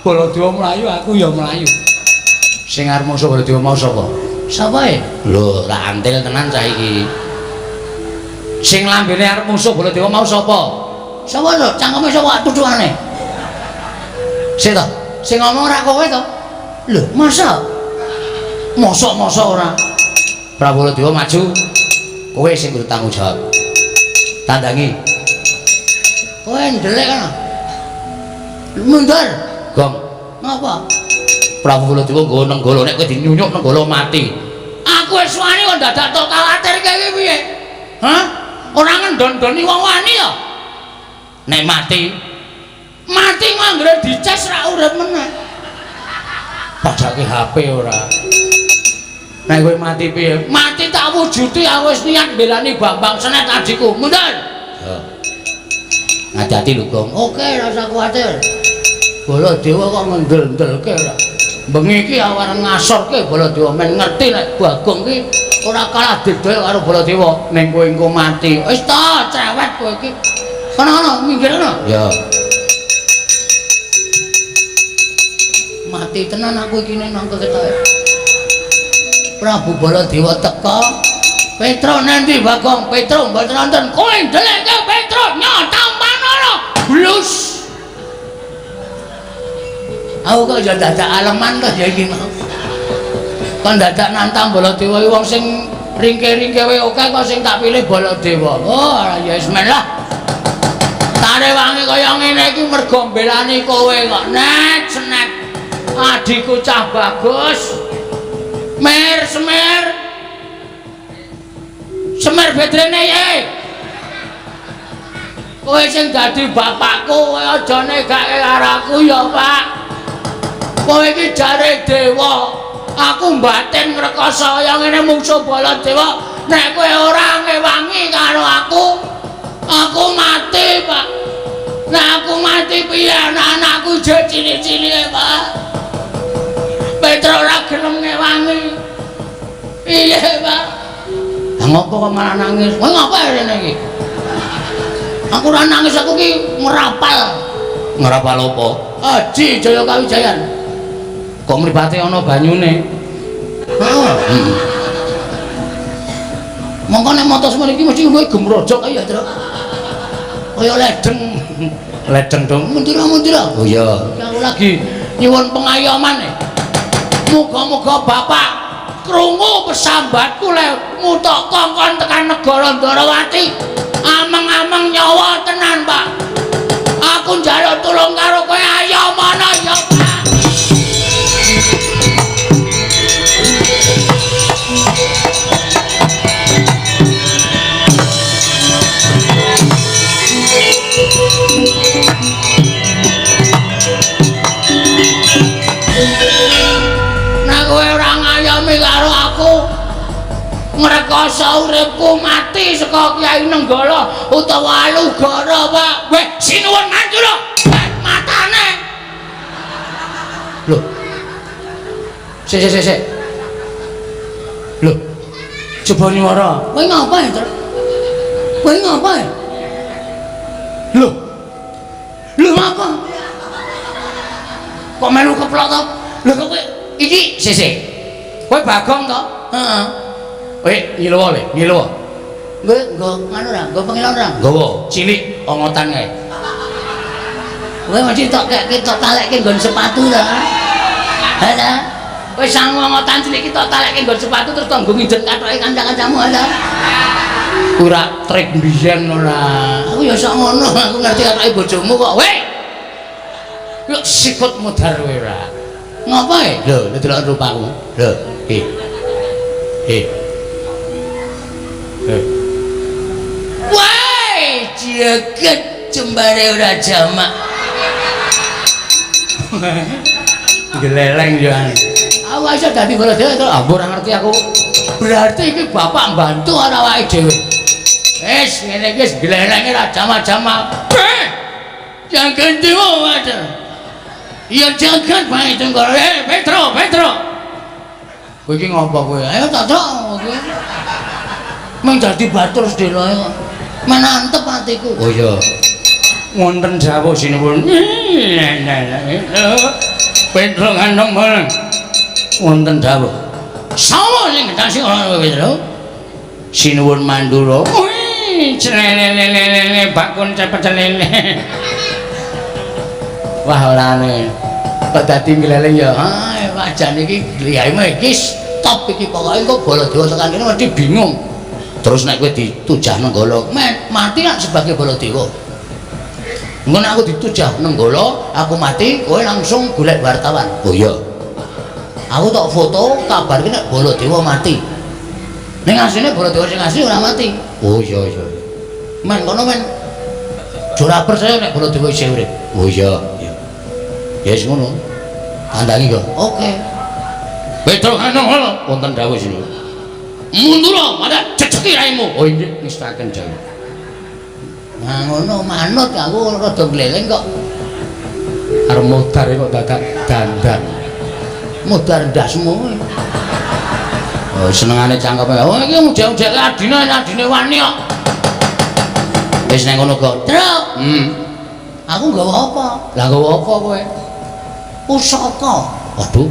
S1: Baladewa mlayu aku ya mlayu. Sing arep musuh Baladewa mau sapa? Sapa e? Lho, tak antil tenan saiki. Sing lambene arep musuh Baladewa mau sapa? Sapa to? Cangkeme sapa tutukane? Sik to. Sing ngomong ora kowe to? Lho, masa? Mosok-mosok ora. Prabu Baladewa maju. Kowe sing kudu tanggung jawab. Tandangi. Kowe ndelek kana. Mundur. Gong. Ngapa? Prabu Baladewa nggo nenggala nek kowe dinyunyuk nenggala mati. Aku wis wani kok dadak tok kuwatir kowe piye? Hah? Ora ngendon-doni wong wani ya? Nek mati nganggere dicas ra urip meneh. Pajake HP ora. Nek kowe mati piye? Mati tak wujuti aku wis niat mbelani Bambang Senet adikku. Mundur. Yo. Ngati-ati lho, Gong. Oke, ora usah kuwatir. Baladewa kok ngendel-ndelke ora. Bengi iki awaran ngasorke Baladewa men ngerti nek Bagong ki ora kalah didoyo karo Baladewa ning kowe engko mati. Wis ta, cerewet kowe iki. Kono minggir kono. Ya. Mati tenan aku iki ning nang ketoke. Prabu Baladewa teka. Petro nanti Bagong, Petro mboten wonten. Kowe ndeleke Petro nyotampanono. Blus. Aku kok ya dadak aleman to ya iki mau. Kon dadak nantang Baladewa wong sing ringke-ringke wae oke kok sing tak pilih Baladewa. Oh, ya wis men lah. Tare wangi kaya ngene iki mergo mbelani kowe kok. Net senet. Adikku cah bagus. Semir bedrene ye. Kowe sing dadi bapakku kowe aja negake karo aku ya, Pak. Kowe iki jare dewa. Aku batin ngrekoso kaya ngene mungsuh Baladewa. Nek kowe ora ngewangi karo aku mati, Pak. Nek aku mati piye anak-anakku je cilik-cilike, Pak. Petro ora gelem ngewangi. Iya, Pak. Lah ngopo kok malah nangis? Kowe ngapa rene iki? Aku ora nangis, aku ki ngrapal. Ngrapal apa? Aji Jaya Kawijayan. Kok mripate ana banyune? Heeh. Mongko nek motos mriki mesti kowe gemrojok ya, Tru. Kaya ledeng. Ledeng dong. Mundur. Oh iya. Aku lagi nyuwun pengayoman. Muga-muga Bapak krungu pesambatku lek ngutuk kongkon tekan negara Ndarawati. Ameng-ameng nyawa tenan, Pak. Aku njaluk tulung karo kowe ayo mana ya, Pak. Nek kowe ora ngayomi karo aku, ngrekoso uripku mati saka Kyai Nenggala utawa Alugara, Pak. Weh, sinuwun maju lho. Matane. Lho. Sik. Lho. Coba nyuara. Kowe ngapa, Tru? Kowe ngapa? Lho. Lho ngapa? Kok melu keplok to? Lho kok kowe iki sik. Kowe Bagong to? Heeh. Kowe ngilowo le, ngilowo. Nggo nganu ra, nggo pengilon ra? Nggawa, cilik ongotan kae.
S3: Kowe mesti tok talekke nggon sepatu ta. Ha ta? Kowe sang ngotan cilik iki tok talekke nggon sepatu terus tok nggo ngidet kathoke kanca-kancamu ha ta. Ora trik mbiyen ora. Aku ya sok ngono, aku ngerti kathoke bojomu kok. Weh. Yo sikut mudhar kowe ora. Ngapa e? Lho, delok rupaku. Lho, Wah, jagat jembare ora jamak. Geleleng yo ane. Aku iso dadi bola dhewe to, ora ngerti aku. Berarti iki bapak mbantu ana awake dhewe. Wis ngene iki wis gelelenge ora jamak-jamak. Jangan dewa wae. Iya jangan bae tenggol. Petro. Kowe iki ngopo kowe? Ayo tak kowe. Mung dadi batur sedelo kok. Menantep atiku. Oh iya. Wonten dawuh sinuwun. Petro ngandung bareng. Wonten dawuh. Sawo sing ngendasi ora Petro. Sinuwun mandura. Celele bakun cepet celele. Wah orane. Kok dadi gleleng ya. Wajan iki liyaimu iki stop iki pokoke kok Baladewa tekan kene mesti bingung. Terus nek kowe ditujah Nenggala, mati kan sebagai Baladewa. Engko nek aku ditujah Nenggala, aku mati, kowe langsung golek wartawan. Oh iya. Aku tok foto kabar ki nek Baladewa mati. Ning asline Baladewa sing asli ora mati. Oh iya. Men kono men. Ora percaya nek Baladewa isih urip. Oh iya. Ya wis ngono. Kandangi kok. Oke. Petro kanong wonten dawuh sini. Mundur pada ceceki raimu. Oh ini nistaken dawuh. Nah ngono manut aku rada gleleng kok. Arep modar kok dadak dandan. Modar ndasmu. Oh senengane cangkepe. Oh iki mujak-mujak adine wani kok. Wis nang ngono kok. Truk. Aku nggawa apa? Lah nggawa apa kowe? Pusaka. Waduh.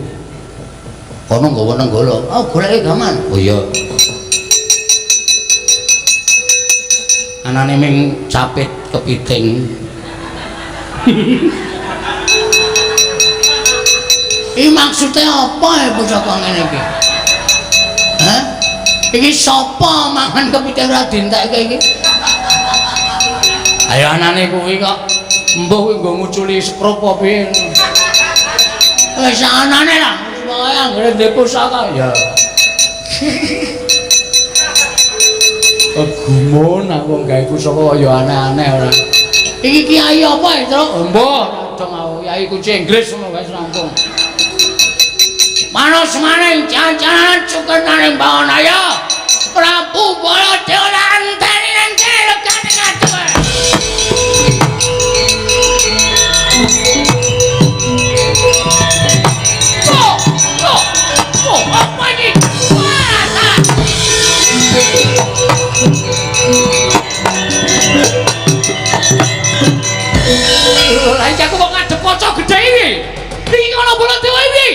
S3: Kono nggawa Nenggala. Oh, goleke gaman. Oh iya. Anane ming capit kepiting. Iki maksudnya apa ya pusaka ngene iki? Hah? Iki sapa mangan kepiting ora dientekke iki? Ayo anane kuwi kok mbuh kuwi nggo nguculi skrup apa piye? Wis anane lah, pokoke anggere ndek pusaka ya. Gumun aku gawe pusaka ya aneh-aneh ora. Iki kiai apa ya, Truk? Mbah, dong aku kiai kunci Inggris ngono wis rampung. Manos maning jangan cukenaning bangun ayo. Prabu Baladewa anteni nang kene legane ngatur. Apa ini? Lah aku kok ngadep kaca gedhe iki. Iki ana Baladewa iki.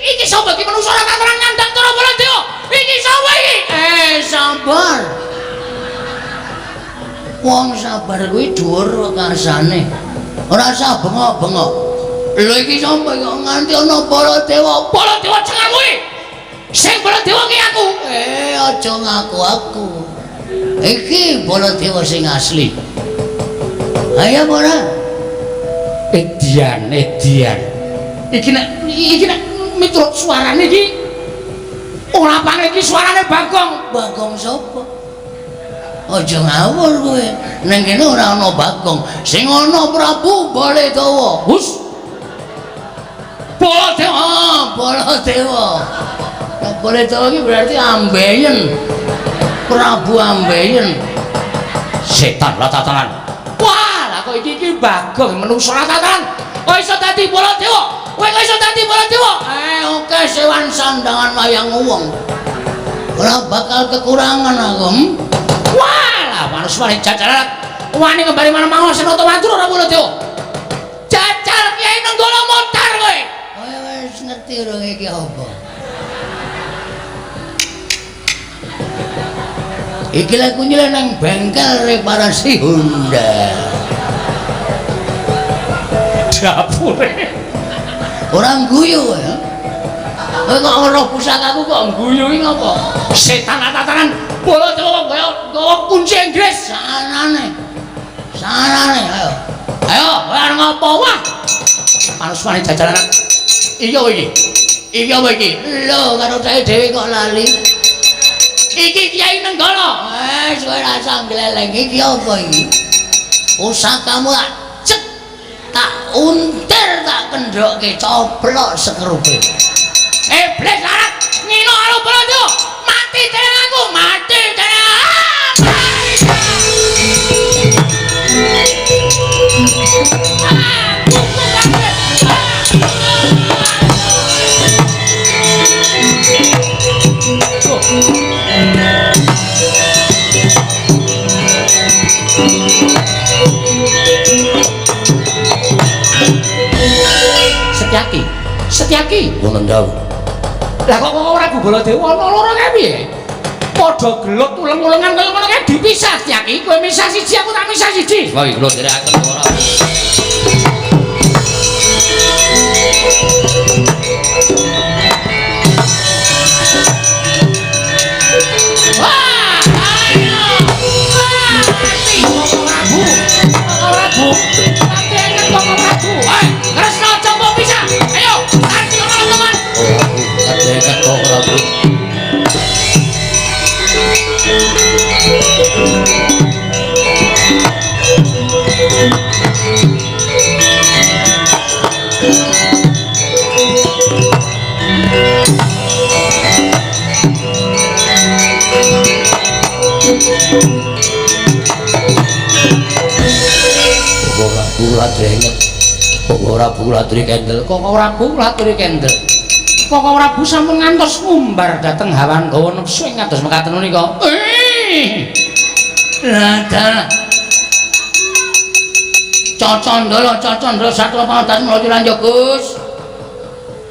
S3: Iki sapa iki manusa ora kateran ngandhang cara Baladewa. Iki sapa iki? Sabar. Wong sabar kuwi dhuwur wekarsane. Ora usah bengok-bengok. Lho iki sapa kok nganti ana Baladewa? Baladewa cengar kuwi. Sing Baladewa ki aku. Aja ngaku aku. Iki Baladewa sing asli. Ayo ora. Edian. Iki nek miturut suarane iki ora pang iki suarane Bagong. Bagong sapa? Aja ngawur kowe. Ning kene ora ana Bagong, sing ana Prabu Baladewa. Hus. Baladewa. Baladewa iki berarti ambeien. Prabu ambeien. Setan lah tatanan. Wah, lah kok iki Bagong menungso lah tatanan. Kok iso dadi Baladewa? Kowe kok iso dadi Baladewa? Oke sewan sandangan wayang wong. Ora bakal kekurangan aku. Wah, lah manusia jajaran wani kembali mana mau senoto matur ora Baladewa. Jajal Kyai Nenggala modar kowe. Kowe wis ngerti ora iki apa? Iki lagu nyele nang bengkel reparasi Honda.
S1: dapure.
S3: Orang guyu ya. Kowe kok ngeroh pusakaku kok guyu iki ngapa?
S1: Setan tataran bola Jawa gawa kunci Inggris.
S3: Sanane. Ayo. Ayo, kowe arep ngopo wah?
S1: Manuswane jajaran.
S3: Iya iki. Iki apa iki? Lho, karo saya dhewe kok lali. Iki Kiai Nenggala. Kowe ra usah gleleng iki apa iki? Pusakamu cek tak untir tak kendokke coplok sekerupe. Iblis larat ngino karo bondo. Mati dening aku, mati dening.
S1: Setyaki.
S3: Wonten dawuh.
S1: Lah kok ora Bu Baladewa ana loro kae piye? Padha gelut uleng-ulengan kaya ngono kae dipisah Setyaki. Kowe misah siji aku tak misah siji.
S3: Wah, kula derekaken ora.
S1: Wah, ayo. Wah, mati Prabu. Prabu. Mati enek Prabu. Hei, Kresna coba pisah. Ayo, mati teman-teman.
S3: Dekat kok Prabu. Ora drenget. Kok ora bulatri kendel?
S1: Kok ora bulatri kendel? Kok ora bu sampun ngantos ngumbar dhateng hawan gawa nepsu ing kados mekaten menika.
S3: Dadah. Cocondolo satu pantas menuju lanjut Gus.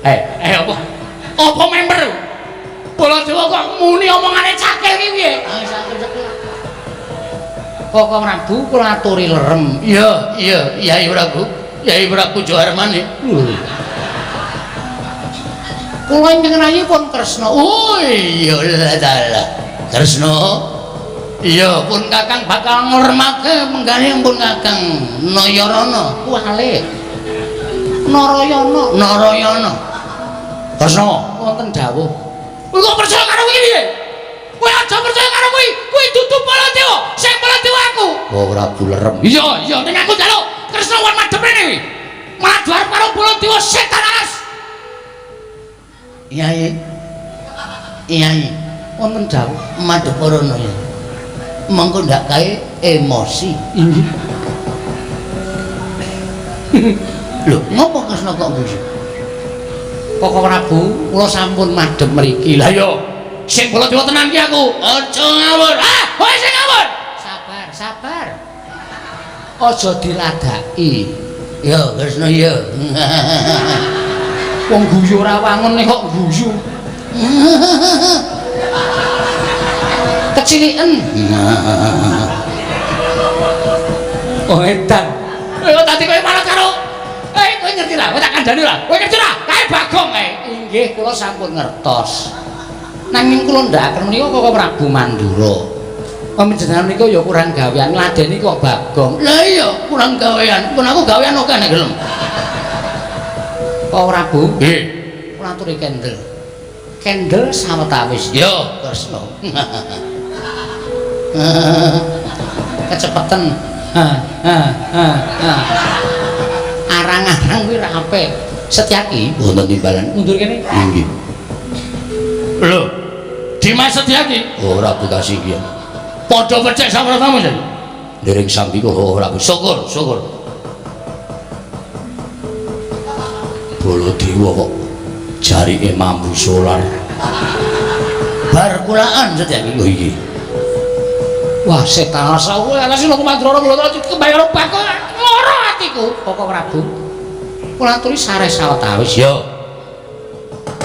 S1: Apa? Apa member? Baladewa kok muni omongane cakil iki piye? Kok Prabu kula aturi lerem.
S3: Iya, Yai Prabu. Yai Prabu Joharmane.
S1: Kula ingkang rayipun Kresna.
S3: Oh iya lah. Kresna. Iya, pun Kakang bakal ngurmake menggane pun Kakang Nayarana.
S1: Wale. Narayana.
S3: Kresna,
S1: wonten dawuh. Kowe kok percaya karo iki piye? Kowe aja percaya karo kuwi. Kuwi dudu Baladewa. Sing Baladewa aku.
S3: kok Prabu lerem.
S1: Iya, ning aku njaluk Kresna wan madhep rene kuwi. Malah juar karo Baladewa setan alas.
S3: Iya.
S1: Wonten dawuh.
S3: Madhep rono ya. Mengko ndak kae emosi.
S1: Inggih.
S3: Lho, ngopo Kresna kok guyu?
S1: Kok Prabu kula sampun madhep mriki. Lah yo sing Baladewa tenan ki aku.
S3: Aja ngawur.
S1: Kowe sing ngawur. Sabar. Aja diladaki.
S3: Ya, Kresna ya.
S1: Wong guyu ora wangun nek kok guyu. Keciliken. Oh edan. Kowe tadi kowe malah karo kowe ngerti lah, kowe tak kandhani lah. Kowe ngerti lah, kae Bagong kae. Inggih, kula sampun ngertos. Nanging kula ndakaken menika kok Prabu Mandura. Pamenjenengan menika ya kurang gawean ngladeni kok Bagong.
S3: Lah iya, kurang gawean. Pun aku gawean oke nek gelem.
S1: Kok Prabu?
S3: Nggih.
S1: Kula aturi kendel. Kendel sawetawis.
S3: Yo, Kresna.
S1: Kecepeten. Arang-arang kuwi ra apik. Setyaki
S3: Wonten timbalan.
S1: mundur kene.
S3: Inggih.
S1: Lho, Dimas Setyaki
S3: Ora bekasi iki.
S1: padha becek sawetawis.
S3: Dereng sambi kok ora syukur. Baladewa kok jarike mambu solar. Bar kulaan Setyaki lho iki.
S1: Wah, setan asa kowe ana sing Kumandra kula kebayang bakal lara atiku. Pokok Prabu. Kula aturi sareh sawetawis.
S3: Yo.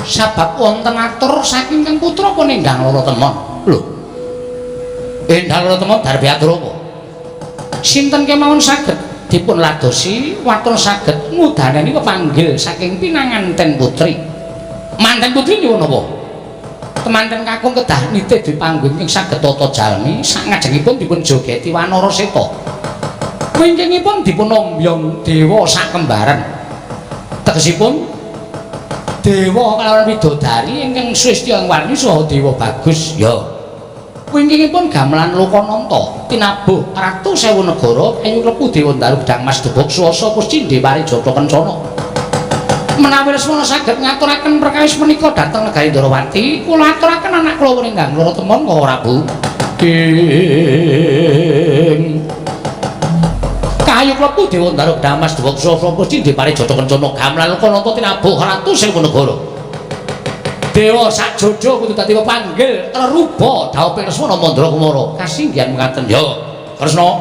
S1: Sabab wonten atur saking Kang Putra apa ninggang lara temon.
S3: Lho. Endang lara temon darbe atur apa?
S1: Sinten kemawon saged dipun ladosi watun saged ngudaneni pepanggil saking pinanganten putri. Manten putri nyuwun apa? Temanten kakung kedah nitih dipanggung ing saged tata jalmi sakngajengipun dipun jogeti Wanara Seta. Wingkingipun dipun ombyong dewa sakembaran. Tegesipun dewa kalawan widodari ingkang sristya warni saha dewa bagus. Ya. Wingkingipun gamelan Lokananta tinabuh ratu sewu negara ayu klebu dewa Ndaru Gedang Mas Debok swasa Pusci Dewari Jata Kencana. Menawi Lesmana saged ngaturaken perkawis menika dhateng negari Ndarawati, kula aturaken anak kula weninggang Loro Temon Kala Prabu. Kayu klebu dewa Ndaru Gedang Mas Debok swasa Pusci Dewari Jata Kencana gamelan Lokananta tinabuh ratu sewu negara. Dewa sak jojo kudu dadi pepanggil reruba dhawuhe Lesmana Mandra Kumara kasinggihan mekaten ya Kresna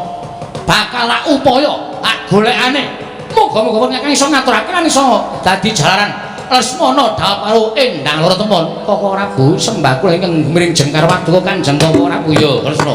S1: bakal upaya golekane muga-muga nyakang iso ngaturaken lan iso dadi jalaran Lesmana dhawuh karo Endang Loro Temon Koko Prabu sembah kula ingkang mring jengkar paduka Kanjeng Koko Prabu ya Kresna.